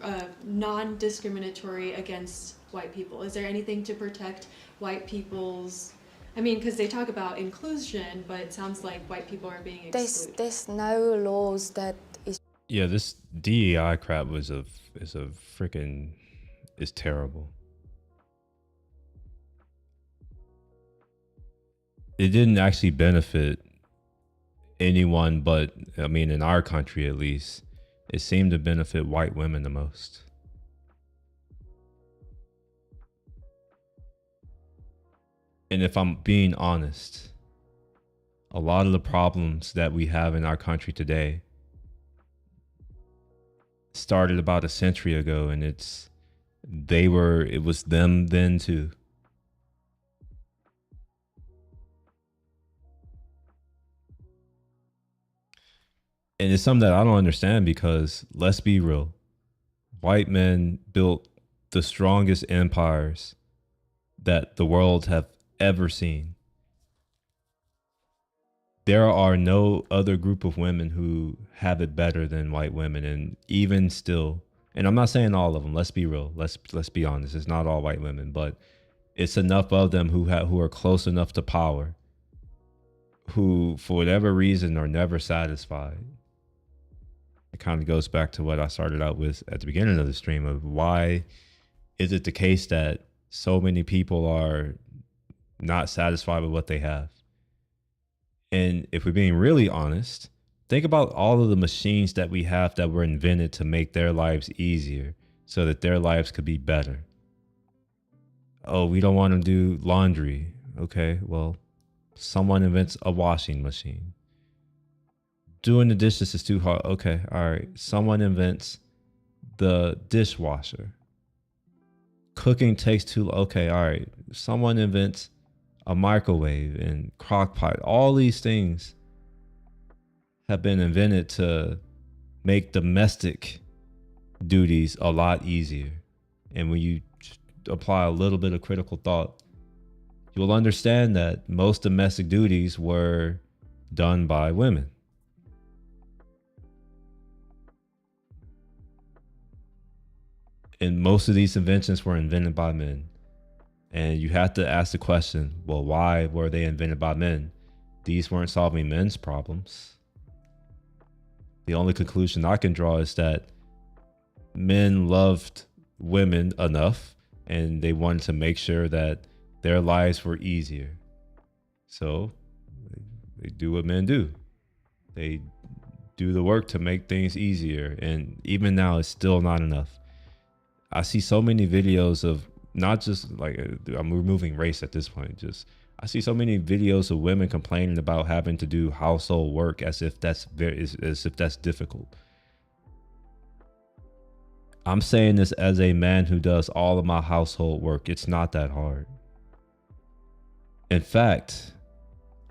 non-discriminatory against white people? Is there anything to protect white people's, I mean, because they talk about inclusion, but it sounds like white people are being excluded. There's no laws that is. Yeah, this DEI crap is terrible. It didn't actually benefit anyone but, I mean, in our country at least, it seemed to benefit white women the most. And if I'm being honest, a lot of the problems that we have in our country today started about a century ago, and it was them then too. And it's something that I don't understand because, let's be real, white men built the strongest empires that the world have ever seen. There are no other group of women who have it better than white women, and even still, and I'm not saying all of them, let's be real, let's be honest, it's not all white women, but it's enough of them who are close enough to power, who for whatever reason are never satisfied. It kind of goes back to what I started out with at the beginning of the stream of why is it the case that so many people are not satisfied with what they have? And if we're being really honest, think about all of the machines that we have that were invented to make their lives easier so that their lives could be better. Oh, we don't want to do laundry. Okay, well, someone invents a washing machine. Doing the dishes is too hard. Okay, all right. Someone invents the dishwasher. Cooking takes too long. Okay, all right. Someone invents a microwave and crock pot. All these things have been invented to make domestic duties a lot easier. And when you apply a little bit of critical thought, you'll understand that most domestic duties were done by women. And most of these inventions were invented by men. And you have to ask the question, well, why were they invented by men? These weren't solving men's problems. The only conclusion I can draw is that men loved women enough and they wanted to make sure that their lives were easier. So they do what men do. They do the work to make things easier. And even now, it's still not enough. I see so many videos of not just like, I'm removing race at this point, I see so many videos of women complaining about having to do household work as if that's difficult. I'm saying this as a man who does all of my household work. It's not that hard. In fact,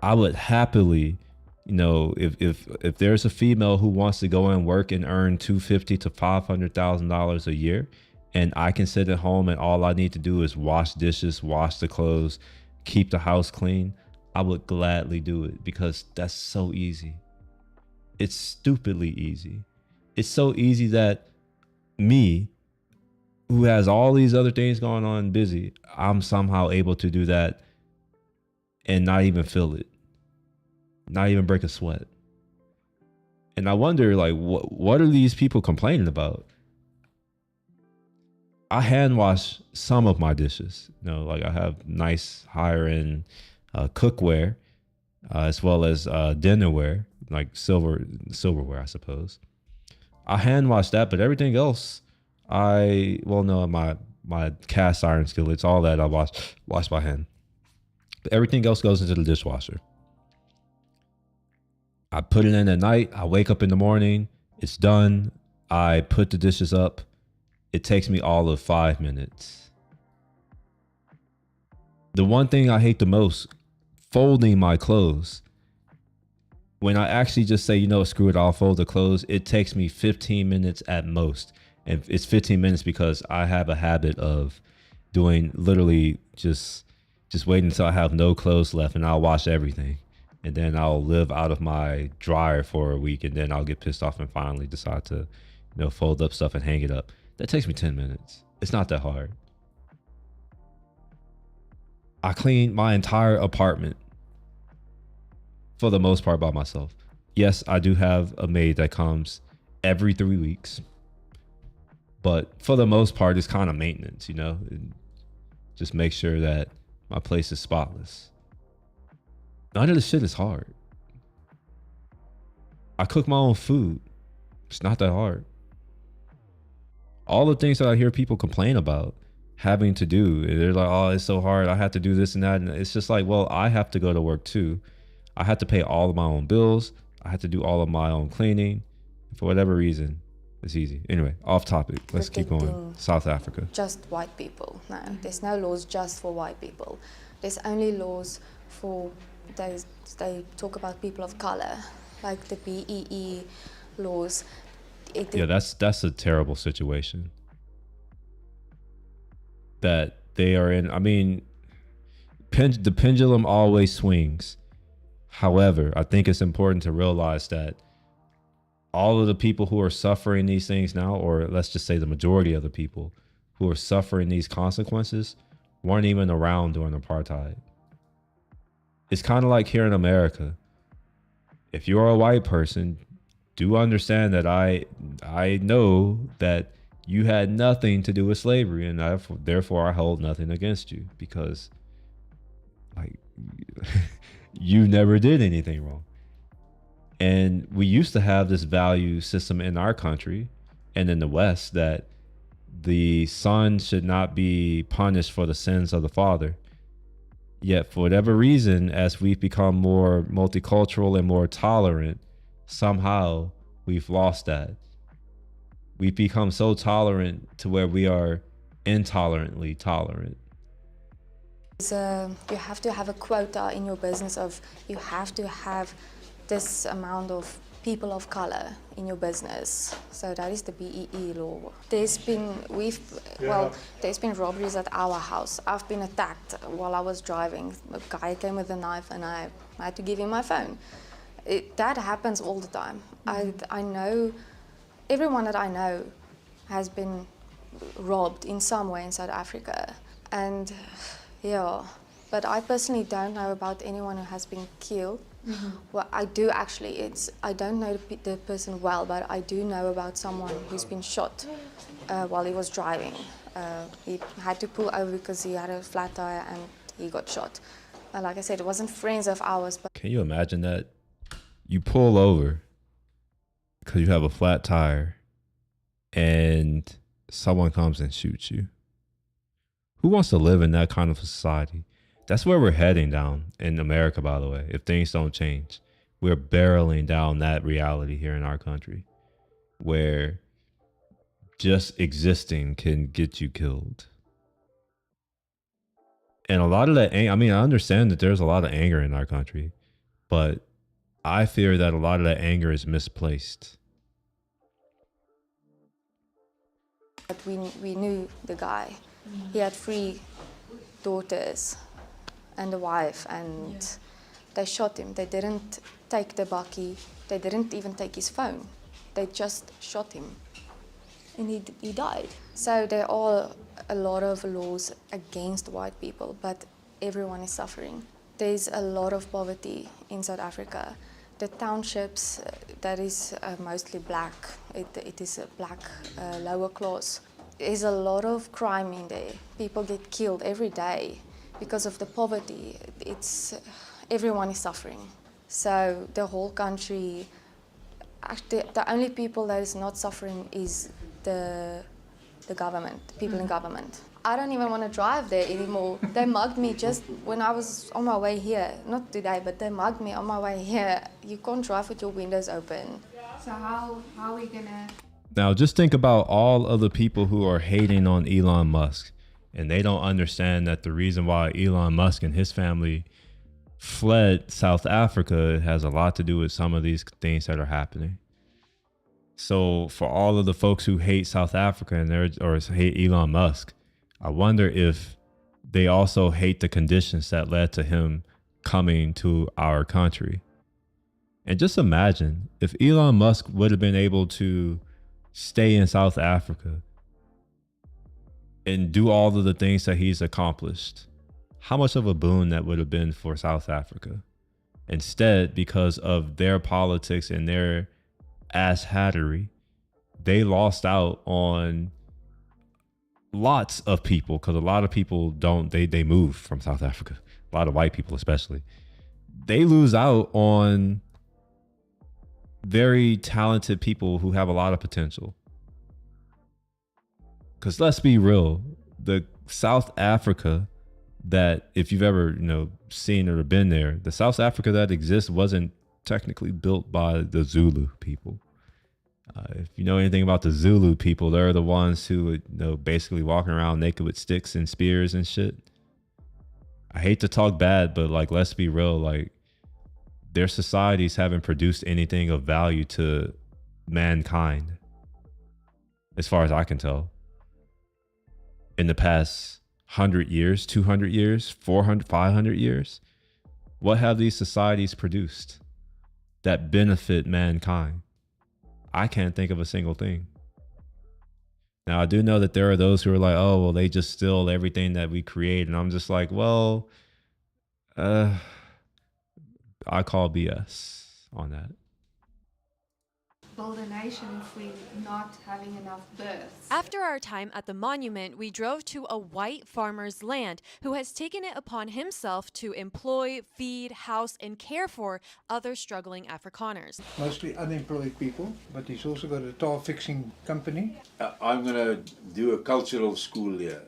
I would happily, if there's a female who wants to go and work and earn $250,000 to $500,000 a year, and I can sit at home and all I need to do is wash dishes, wash the clothes, keep the house clean, I would gladly do it because that's so easy. It's stupidly easy. It's so easy that me, who has all these other things going on busy, I'm somehow able to do that and not even feel it, not even break a sweat. And I wonder, like, what are these people complaining about? I hand wash some of my dishes. Like I have nice higher end cookware, as well as dinnerware, like silverware, I suppose. I hand wash that, but everything else, my cast iron skillets, all that I wash by hand. But everything else goes into the dishwasher. I put it in at night. I wake up in the morning. It's done. I put the dishes up. It takes me all of 5 minutes. The one thing I hate the most, folding my clothes. When I actually just say, screw it, I'll fold the clothes, it takes me 15 minutes at most. And it's 15 minutes because I have a habit of doing literally just waiting until I have no clothes left and I'll wash everything. And then I'll live out of my dryer for a week, and then I'll get pissed off and finally decide to, fold up stuff and hang it up. That takes me 10 minutes. It's not that hard. I clean my entire apartment for the most part by myself. Yes, I do have a maid that comes every 3 weeks, but for the most part, it's kind of maintenance, and just make sure that my place is spotless. None of this shit is hard. I cook my own food. It's not that hard. All the things that I hear people complain about having to do, they're like, oh, it's so hard. I have to do this and that. And it's just like, well, I have to go to work too. I have to pay all of my own bills. I have to do all of my own cleaning. For whatever reason, it's easy. Anyway, off topic. Let's keep going. South Africa. Just white people. No, there's no laws just for white people. There's only laws for, they talk about people of color, like the BEE laws. Yeah, that's a terrible situation that they are in. I mean, the pendulum always swings. However, I think it's important to realize that all of the people who are suffering these things now, or let's just say the majority of the people who are suffering these consequences, weren't even around during apartheid. It's kind of like here in America. If you're a white person, do understand that I know that you had nothing to do with slavery, and therefore I hold nothing against you, because like you never did anything wrong. And we used to have this value system in our country and in the West that the son should not be punished for the sins of the father. Yet for whatever reason, as we've become more multicultural and more tolerant, somehow we've lost that. We've become so tolerant to where we are intolerantly tolerant. You have to have a quota in your business of, you have to have this amount of people of color in your business. So that is the BEE law. There's been robberies at our house. I've been attacked while I was driving. A guy came with a knife and I had to give him my phone. That happens all the time. I know, everyone that I know has been robbed in some way in South Africa. And yeah, but I personally don't know about anyone who has been killed. Mm-hmm. Well, I do actually. I don't know the person well, but I do know about someone who's been shot while he was driving. He had to pull over because he had a flat tire and he got shot. Like I said, it wasn't friends of ours. But can you imagine that? You pull over because you have a flat tire and someone comes and shoots you. Who wants to live in that kind of society? That's where we're heading down in America, by the way, if things don't change. We're barreling down that reality here in our country where just existing can get you killed. And a lot of that, I mean, I understand that there's a lot of anger in our country, but I fear that a lot of that anger is misplaced. But we knew the guy. He had 3 daughters and a wife, and they shot him. They didn't take the bakkie. They didn't even take his phone. They just shot him, and he died. So there are a lot of laws against white people, but everyone is suffering. There's a lot of poverty in South Africa. The townships, that is mostly black. It is a black lower class. There's a lot of crime in there. People get killed every day because of the poverty. everyone is suffering. So the whole country, actually, the only people that is not suffering is the government, the people in government. I don't even want to drive there anymore. They mugged me just when I was on my way here. Not today, but they mugged me on my way here. You can't drive with your windows open. So how are we gonna? Now, just think about all of the people who are hating on Elon Musk, and they don't understand that the reason why Elon Musk and his family fled South Africa has a lot to do with some of these things that are happening. So for all of the folks who hate South Africa or hate Elon Musk, I wonder if they also hate the conditions that led to him coming to our country. And just imagine if Elon Musk would have been able to stay in South Africa and do all of the things that he's accomplished, how much of a boon that would have been for South Africa. Instead, because of their politics and their asshattery, they lost out on lots of people, because a lot of people they move from South Africa. A lot of white people especially. They lose out on very talented people who have a lot of potential. Because let's be real, the South Africa that, if you've ever seen or been there, the South Africa that exists wasn't technically built by the Zulu people. If you know anything about the Zulu people, they're the ones who would basically walking around naked with sticks and spears and shit. I hate to talk bad, but let's be real, their societies haven't produced anything of value to mankind, as far as I can tell. In the past 100 years, 200 years, 400, 500 years, what have these societies produced that benefit mankind? I can't think of a single thing. Now, I do know that there are those who are like, oh, well, they just steal everything that we create. And I'm just like, well, I call BS on that. Build a nation if we're not having enough births. After our time at the monument, we drove to a white farmer's land who has taken it upon himself to employ, feed, house, and care for other struggling Afrikaners. Mostly unemployed people, but he's also got a tile fixing company. I'm going to do a cultural school here,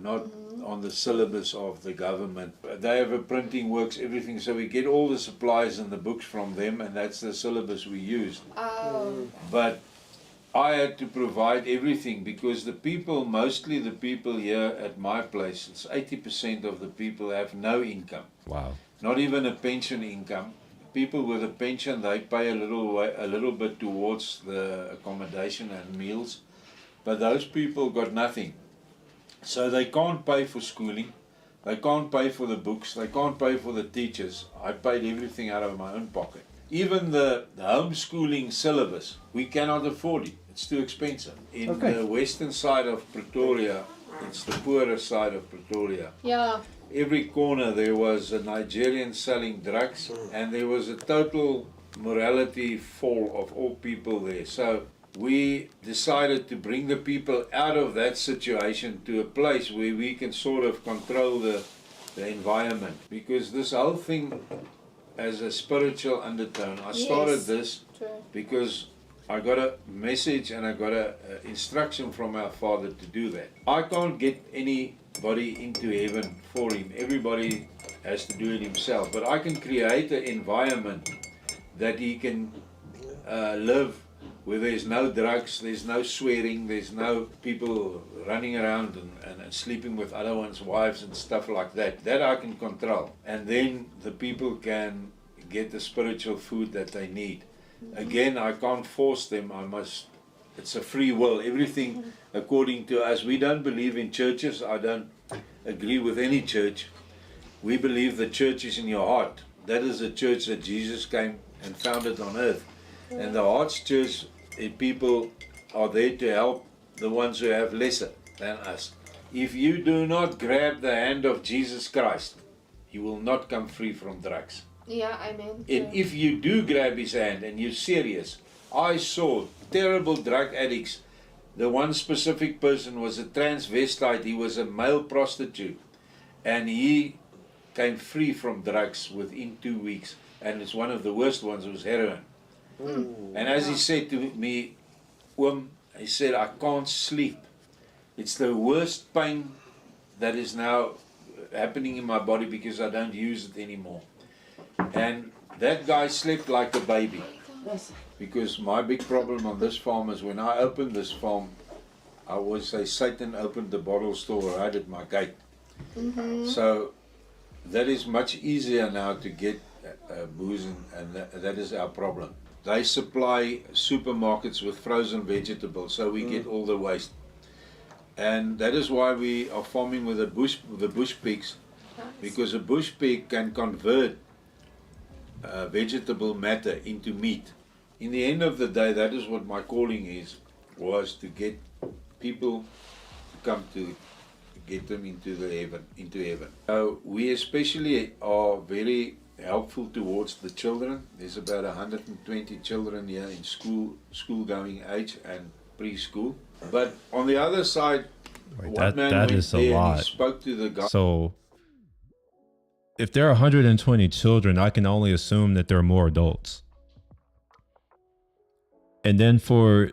not on the syllabus of the government. They have a printing works, everything, so we get all the supplies and the books from them, and that's the syllabus we use. But I had to provide everything because the people, mostly the people here at my place, it's 80% of the people have no income. Wow. Not even a pension income. People with a pension, they pay a little bit towards the accommodation and meals, but those people got nothing. So they can't pay for schooling, they can't pay for the books, they can't pay for the teachers. I paid everything out of my own pocket. Even the homeschooling syllabus, we cannot afford it. It's too expensive. In the western side of Pretoria, it's the poorer side of Pretoria. Yeah. Every corner there was a Nigerian selling drugs, and there was a total morality fall of all people there. So we decided to bring the people out of that situation to a place where we can sort of control the environment. Because this whole thing has a spiritual undertone. I started this because I got a message and I got a instruction from our Father to do that. I can't get anybody into heaven for him. Everybody has to do it himself. But I can create an environment that he can live where there's no drugs, there's no swearing, there's no people running around and sleeping with other one's wives and stuff like that. That I can control. And then the people can get the spiritual food that they need. Again, I can't force them. It's a free will. Everything according to us. We don't believe in churches. I don't agree with any church. We believe the church is in your heart. That is the church that Jesus came and founded on earth. And the Heart's Church, people are there to help the ones who have lesser than us. If you do not grab the hand of Jesus Christ, you will not come free from drugs. Yeah, amen. And if you do grab his hand and you're serious, I saw terrible drug addicts. The one specific person was a transvestite. He was a male prostitute. And he came free from drugs within 2 weeks, and it's one of the worst ones was heroin. And as he said to me, he said, I can't sleep. It's the worst pain that is now happening in my body because I don't use it anymore. And that guy slept like a baby. Because my big problem on this farm is when I opened this farm, I always say Satan opened the bottle store right at my gate. So that is much easier now to get booze, and that is our problem. They supply supermarkets with frozen vegetables, so we get all the waste. And that is why we are farming with the bush pigs, because a bush pig can convert vegetable matter into meat. In the end of the day, that is what my calling was to get people to come to get them into heaven. So we especially are very helpful towards the children. There's about 120 children here in school-going age and preschool. But on the other side, that is a lot. He spoke to the guy. So if there are 120 children, I can only assume that there are more adults. And then for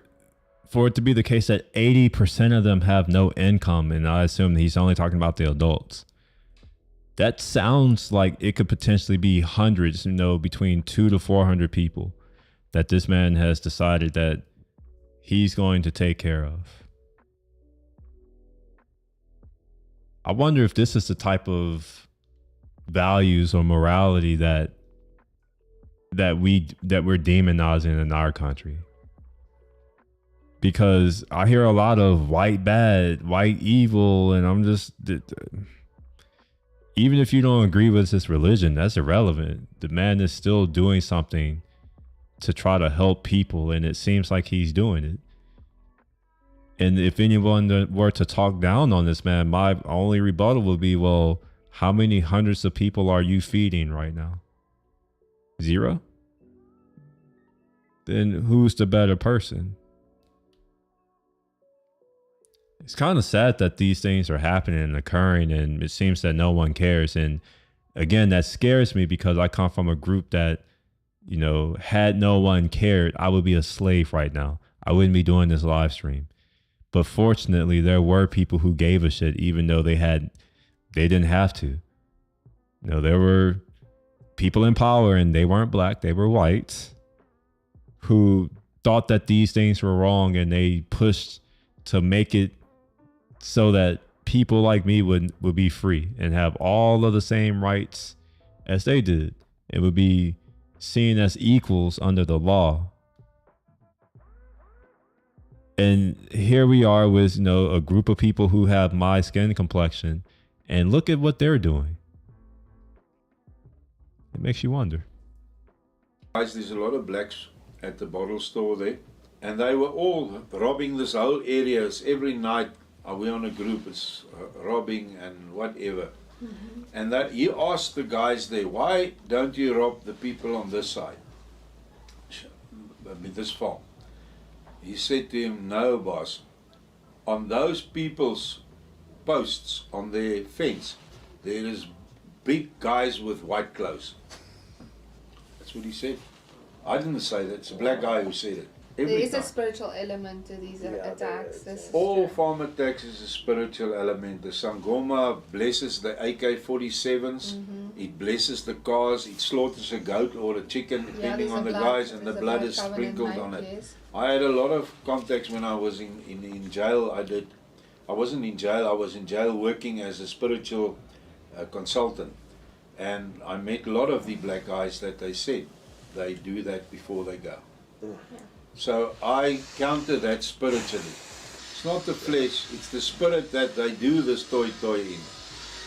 it to be the case that 80% of them have no income, and I assume he's only talking about the adults, that sounds like it could potentially be hundreds, between 200 to 400 people that this man has decided that he's going to take care of. I wonder if this is the type of values or morality that we're demonizing in our country. Because I hear a lot of white bad, white evil, and I'm just, even if you don't agree with his religion, that's irrelevant. The man is still doing something to try to help people, and it seems like he's doing it. And if anyone were to talk down on this man, my only rebuttal would be, well, how many hundreds of people are you feeding right now? 0? Then who's the better person? It's kind of sad that these things are happening and occurring, and it seems that no one cares. And again, that scares me because I come from a group that, had no one cared, I would be a slave right now. I wouldn't be doing this live stream. But fortunately, there were people who gave a shit, even though they didn't have to. There were people in power, and they weren't black, they were white, who thought that these things were wrong, and they pushed to make it so that people like me would be free and have all of the same rights as they did. It would be seen as equals under the law. And here we are with, a group of people who have my skin complexion, and look at what they're doing. It makes you wonder. Guys, there's a lot of blacks at the bottle store there, and they were all robbing this whole area. Every night we on a group, it's robbing and whatever. And that he asked the guys there, why don't you rob the people on this side? This farm. He said to him, no, boss. On those people's posts on their fence, there is big guys with white clothes. That's what he said. I didn't say that. It's a black guy who said it. There is a spiritual element to these attacks. All farm attacks is a spiritual element. The Sangoma blesses the AK-47s. It blesses the cars. It slaughters a goat or a chicken, depending on the guys, and the blood is sprinkled on it. Yes. I had a lot of contacts when I was in jail. I wasn't in jail. I was in jail working as a spiritual consultant. And I met a lot of the black guys that they said they do that before they go. So I counter that spiritually. It's not the flesh, it's the spirit that they do this toy in.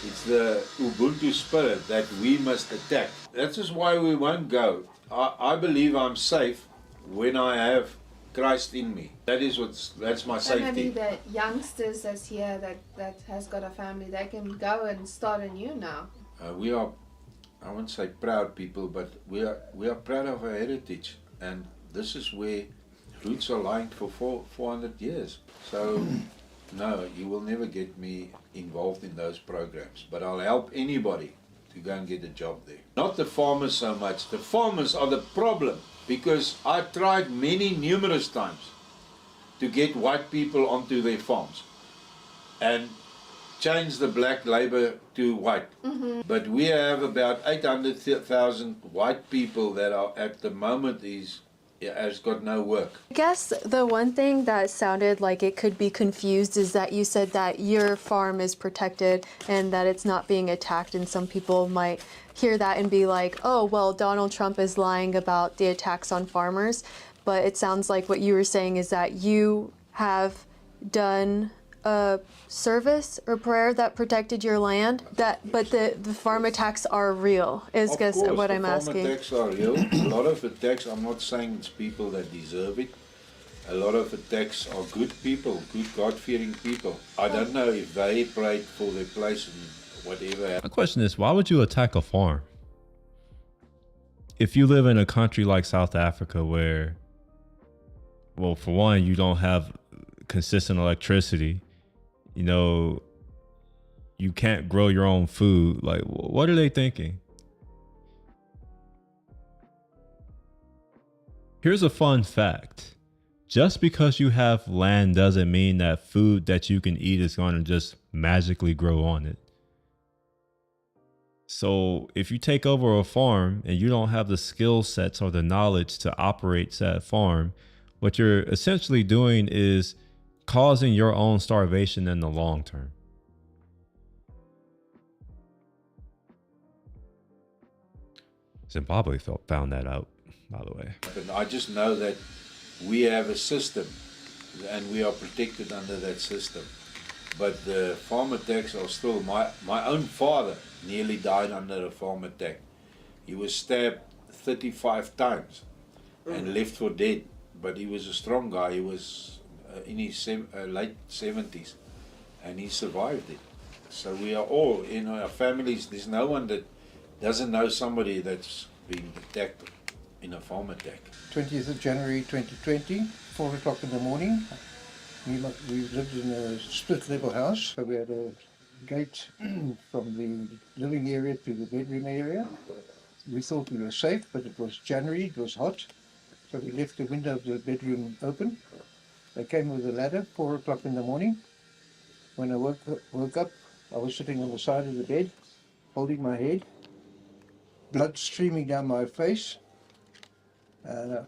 It's the Ubuntu spirit that we must attack. That is why we won't go. I believe I'm safe when I have Christ in me. That's my safety. And maybe the youngsters that's here that has got a family, they can go and start anew now. We are, I won't say proud people, but we are proud of our heritage, and this is where roots are lying for 400 years. So, no, you will never get me involved in those programs. But I'll help anybody to go and get a job there. Not the farmers so much. The farmers are the problem, because I tried numerous times to get white people onto their farms and change the black labor to white. But we have about 800,000 white people that are at the moment has got no work. I guess the one thing that sounded like it could be confused is that you said that your farm is protected and that it's not being attacked, and some people might hear that and be like, oh, well, Donald Trump is lying about the attacks on farmers. But it sounds like what you were saying is that you have done a service or prayer that protected your land, but the farm attacks are real, is guess what I'm asking. Farm attacks are real. A lot of attacks, I'm not saying it's people that deserve it. A lot of attacks are good people, good God-fearing people. I don't know if they prayed for their place and whatever. My question is, why would you attack a farm? If you live in a country like South Africa where, well, for one, you don't have consistent electricity, you know, you can't grow your own food. Like, what are they thinking? Here's a fun fact. Just because you have land doesn't mean that food that you can eat is going to just magically grow on it. So if you take over a farm and you don't have the skill sets or the knowledge to operate that farm, what you're essentially doing is causing your own starvation in the long term. Zimbabwe found that out, by the way. But I just know that we have a system and we are protected under that system. But the farm attacks are still, my own father nearly died under a farm attack. He was stabbed 35 times and left for dead. But he was a strong guy. He was in his late 70s, and he survived it. So we are all in our families. There's no one that doesn't know somebody that's been attacked in a farm attack. 20th of January 2020, 4 o'clock in the morning. We lived in a split-level house. So we had a gate from the living area to the bedroom area. We thought we were safe, but it was January, it was hot. So we left the window of the bedroom open. They came with a ladder, 4 o'clock in the morning. When I woke up, I was sitting on the side of the bed, holding my head, blood streaming down my face. And I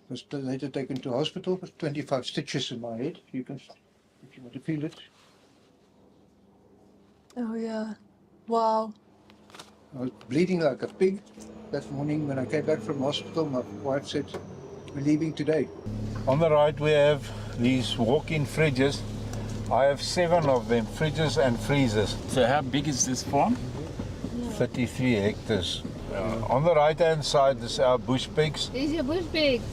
was later taken to hospital with 25 stitches in my head. You can, if you want to feel it. Oh yeah, wow. I was bleeding like a pig. That morning when I came back from hospital, my wife said, we're leaving today. On the right we have these walk-in fridges. I have 7 of them, fridges and freezers. So how big is this farm? 33 hectares. On the right-hand side is our bush pigs. These are bush pigs.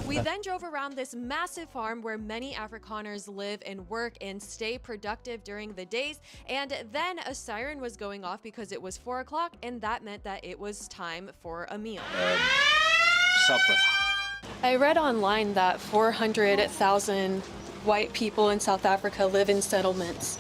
We then drove around this massive farm where many Afrikaners live and work and stay productive during the days. And then a siren was going off because it was 4 o'clock, and that meant that it was time for a meal. Supper. I read online that 400,000 white people in South Africa live in settlements.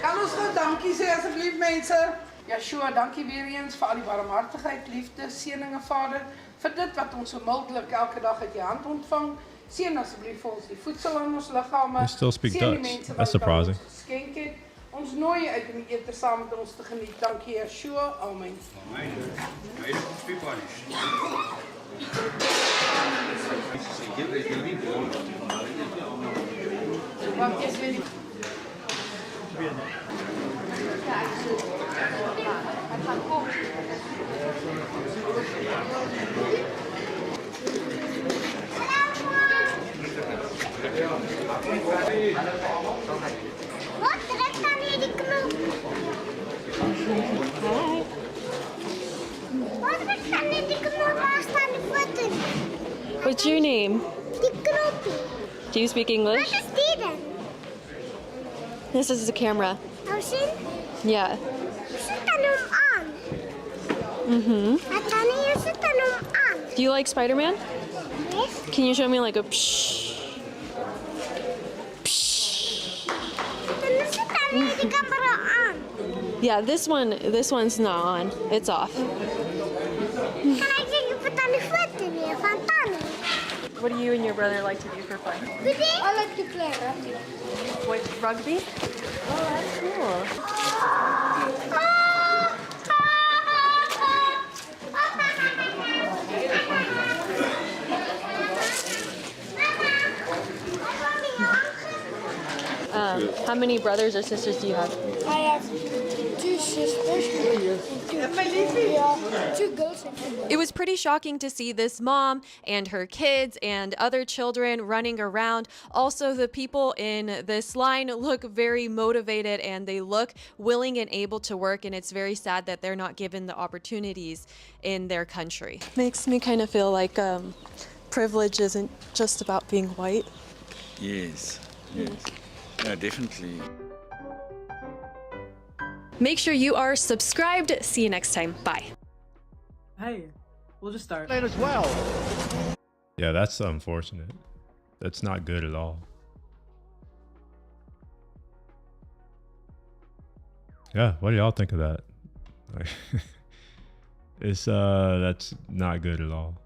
Kan ons nou dankie sê asseblief mense? Yeshua, dankie weer eens vir al die barmhartigheid, liefde, seëninge Vader, vir dit wat ons so mildelik elke dag uit die hand ontvang. Seën asseblief vir ons die voedsel in ons liggame. They still speak Seën die Dutch. mense That's wat surprising. ons geskenk het. Ons nooi uit om die ete saam met ons te geniet. Dankie Yeshua. Amen. Amen. May the be punished. Wat trekt dan hier die knop? Wat trekt dan hier die knop? Waar staan die foto's? What's your name? Die knoppie. Do you speak English? Wat is die dan? This is the camera. Nou sien? Yeah. Sit dan hom aan. Wat dan hier sit dan hom aan? Do you like Spider-Man? Yes. Can you show me like a psh? Dan sit dan hier die camera aan. Yeah, this one's not on. It's off. What do you and your brother like to do for fun? I like to play rugby. What, rugby? Oh, that's cool. How many brothers or sisters do you have? I have 2 sisters and 2 girls and 2 boys. It was pretty shocking to see this mom and her kids and other children running around. Also, the people in this line look very motivated and they look willing and able to work, and it's very sad that they're not given the opportunities in their country. Makes me kind of feel like privilege isn't just about being white. Yes, yes. No, definitely. Make sure you are subscribed. See you next time. Bye. Hey, we'll just start. As well. Yeah, that's unfortunate. That's not good at all. Yeah, what do y'all think of that? Like, it's that's not good at all.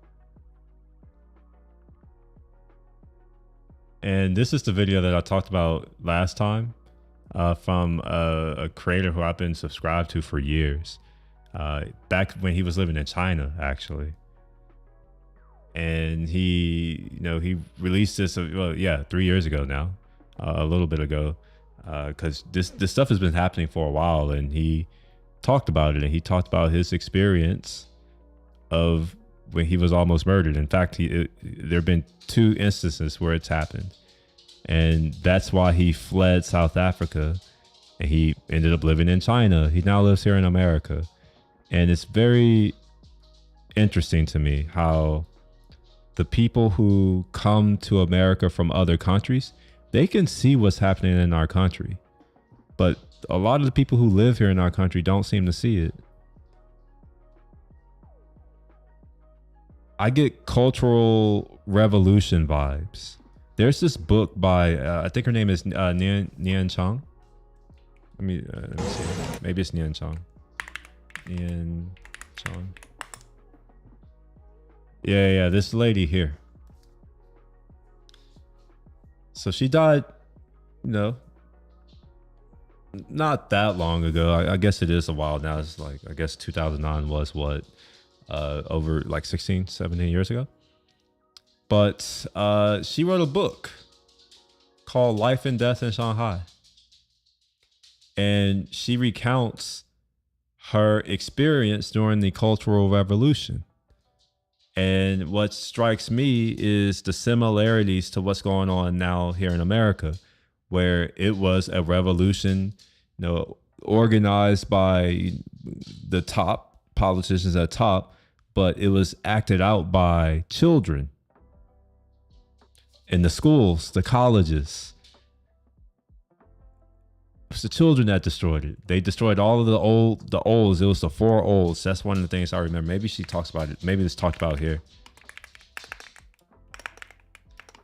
And this is the video that I talked about last time from a creator who I've been subscribed to for years. Back when he was living in China, actually. And he released this, 3 years ago now, a little bit ago, because this stuff has been happening for a while, and he talked about it, and he talked about his experience of when he was almost murdered. In fact, there have been 2 instances where it's happened, and that's why he fled South Africa, and he ended up living in China. He now lives here in America, and it's very interesting to me how the people who come to America from other countries, they can see what's happening in our country, but a lot of the people who live here in our country don't seem to see it. I get Cultural Revolution vibes. There's this book by, I think her name is Nian Chang. Let me see. Maybe it's Nian Chang. Nian Chang. Yeah, this lady here. So she died, not that long ago. I guess it is a while now. It's like, I guess 2009 was what? Over like 16, 17 years ago. But she wrote a book called Life and Death in Shanghai. And she recounts her experience during the Cultural Revolution. And what strikes me is the similarities to what's going on now here in America, where it was a revolution, organized by the top politicians at top, but it was acted out by children in the schools, the colleges. It's the children that destroyed it. They destroyed all of the olds. It was the 4 olds. That's one of the things I remember. Maybe she talks about it. Maybe it's talked about here.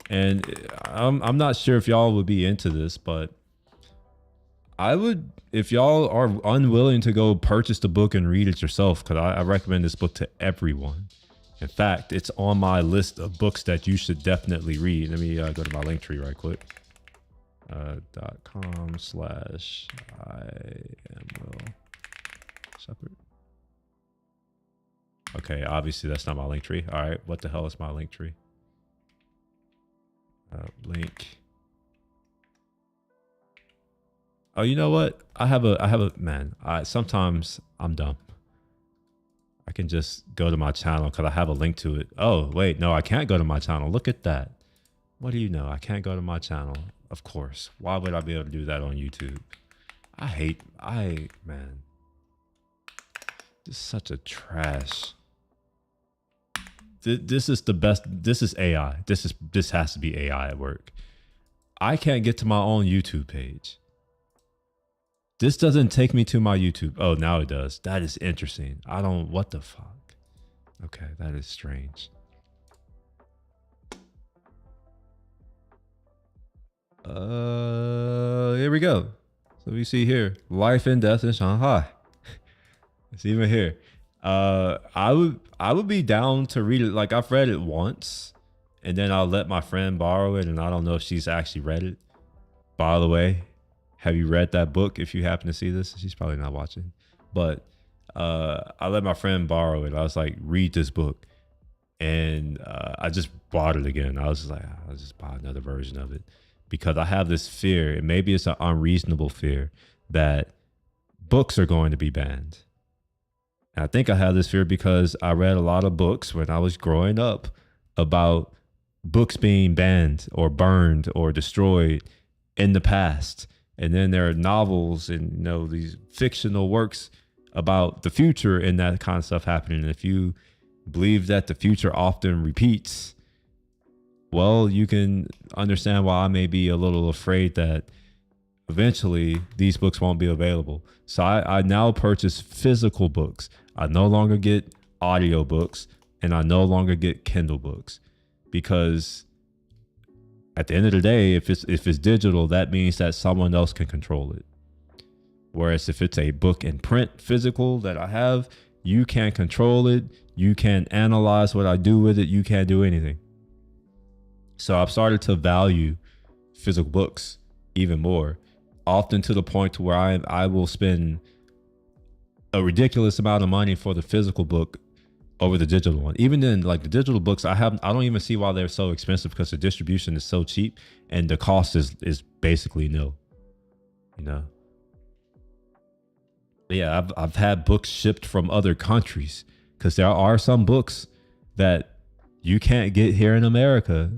And I'm not sure if y'all would be into this, but I would, if y'all are unwilling to go purchase the book and read it yourself, because I recommend this book to everyone. In fact, it's on my list of books that you should definitely read. Let me go to my link tree right quick. .com/I-am-Will-Shepherd. Okay, obviously that's not my link tree. All right, what the hell is my link tree? Link. Oh, you know what? I have a man. Sometimes I'm dumb. I can just go to my channel because I have a link to it. Oh, wait, no, I can't go to my channel. Look at that. What do you know? I can't go to my channel. Of course. Why would I be able to do that on YouTube? Man. This is such a trash. This is the best. This is AI. This has to be AI at work. I can't get to my own YouTube page. This doesn't take me to my YouTube. Oh, now it does. That is interesting. What the fuck? Okay, that is strange. Here we go. So we see here, Life and Death in Shanghai. It's even here. I would be down to read it. Like, I've read it once, and then I'll let my friend borrow it, and I don't know if she's actually read it. By the way, have you read that book? If you happen to see this, she's probably not watching. But I let my friend borrow it. I was like, read this book. And I just bought it again. I was just like, I'll just buy another version of it. Because I have this fear, and maybe it's an unreasonable fear, that books are going to be banned. And I think I have this fear because I read a lot of books when I was growing up about books being banned or burned or destroyed in the past. And then there are novels and, you know, these fictional works about the future and that kind of stuff happening. And if you believe that the future often repeats, well, you can understand why I may be a little afraid that eventually these books won't be available. So I now purchase physical books. I no longer get audio books, and I no longer get Kindle books, because at the end of the day, if it's digital, that means that someone else can control it. Whereas if it's a book in print, physical that I have, you can't control it. You can't analyze what I do with it. You can't do anything. So I've started to value physical books even more, often to the point to where I will spend a ridiculous amount of money for the physical book over the digital one. Even then, like the digital books, I don't even see why they're so expensive, because the distribution is so cheap and the cost is basically nil, you know? But yeah, I've had books shipped from other countries, because there are some books that you can't get here in America.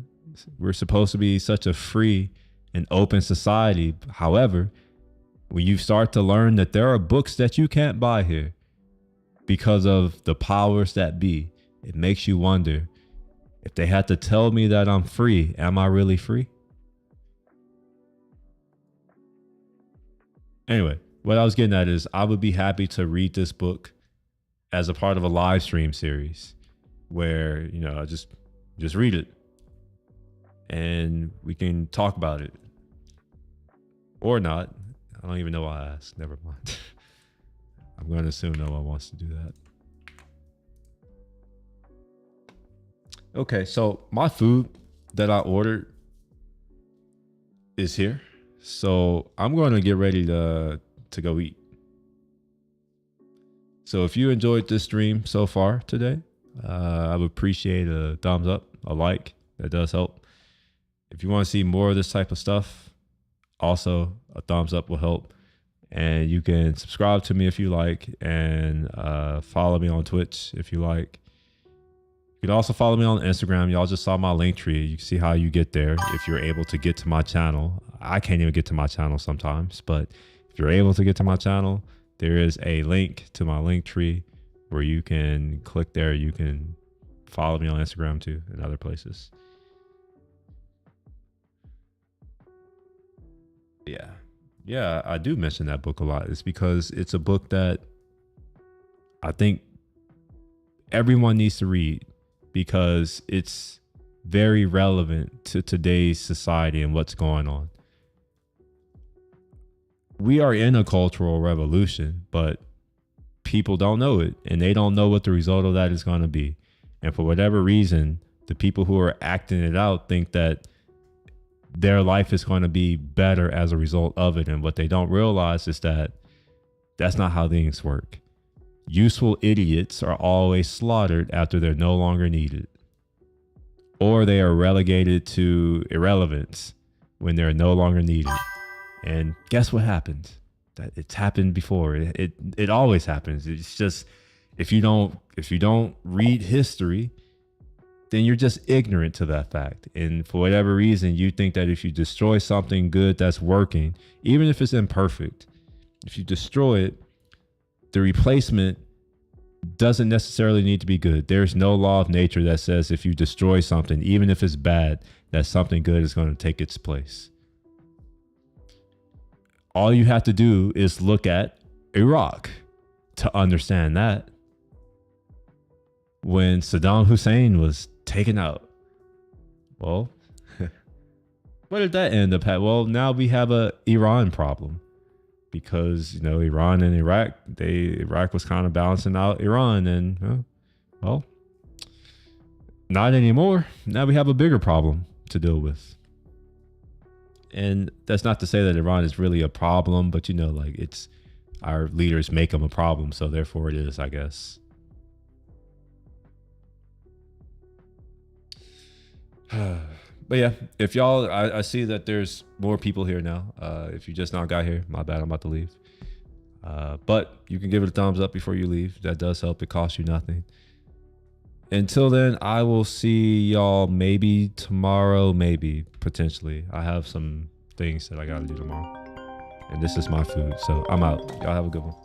We're supposed to be such a free and open society. However, when you start to learn that there are books that you can't buy here because of the powers that be, it makes you wonder, if they had to tell me that I'm free, am I really free? Anyway, what I was getting at is I would be happy to read this book as a part of a live stream series where, you know, I just read it and we can talk about it, or not. I don't even know why I asked. Never mind. I'm going to assume no one wants to do that. Okay, so my food that I ordered is here. So I'm going to get ready to go eat. So if you enjoyed this stream so far today, I would appreciate a thumbs up, a like. That does help. If you want to see more of this type of stuff, also a thumbs up will help. And you can subscribe to me if you like, and follow me on Twitch if you like. You can also follow me on Instagram. Y'all just saw my link tree. You can see how you get there if you're able to get to my channel. I can't even get to my channel sometimes, but if you're able to get to my channel, there is a link to my link tree where you can click there. You can follow me on Instagram too, and other places. Yeah, I do mention that book a lot. It's because it's a book that I think everyone needs to read, because it's very relevant to today's society and what's going on. We are in a cultural revolution, but people don't know it, and they don't know what the result of that is going to be. And for whatever reason, the people who are acting it out think that their life is going to be better as a result of it. And what they don't realize is that that's not how things work. Useful idiots are always slaughtered after they're no longer needed, or they are relegated to irrelevance when they're no longer needed. And guess what happened? That it's happened before. It always happens. It's just, if you don't read history, then you're just ignorant to that fact. And for whatever reason, you think that if you destroy something good that's working, even if it's imperfect, if you destroy it, the replacement doesn't necessarily need to be good. There's no law of nature that says if you destroy something, even if it's bad, that something good is going to take its place. All you have to do is look at Iraq to understand that. When Saddam Hussein was taken out, well, where did that end up at? Well, now we have a Iran problem. because, you know, Iran and Iraq was kind of balancing out Iran, and well, not anymore. Now we have a bigger problem to deal with. And that's not to say that Iran is really a problem, but, you know, like, it's our leaders make them a problem, so therefore it is, I guess. But yeah, if y'all, I see that there's more people here now. If you just now got here, my bad, I'm about to leave. But you can give it a thumbs up before you leave. That does help. It costs you nothing. Until then, I will see y'all maybe tomorrow, maybe, potentially. I have some things that I gotta do tomorrow. And this is my food, so I'm out. Y'all have a good one.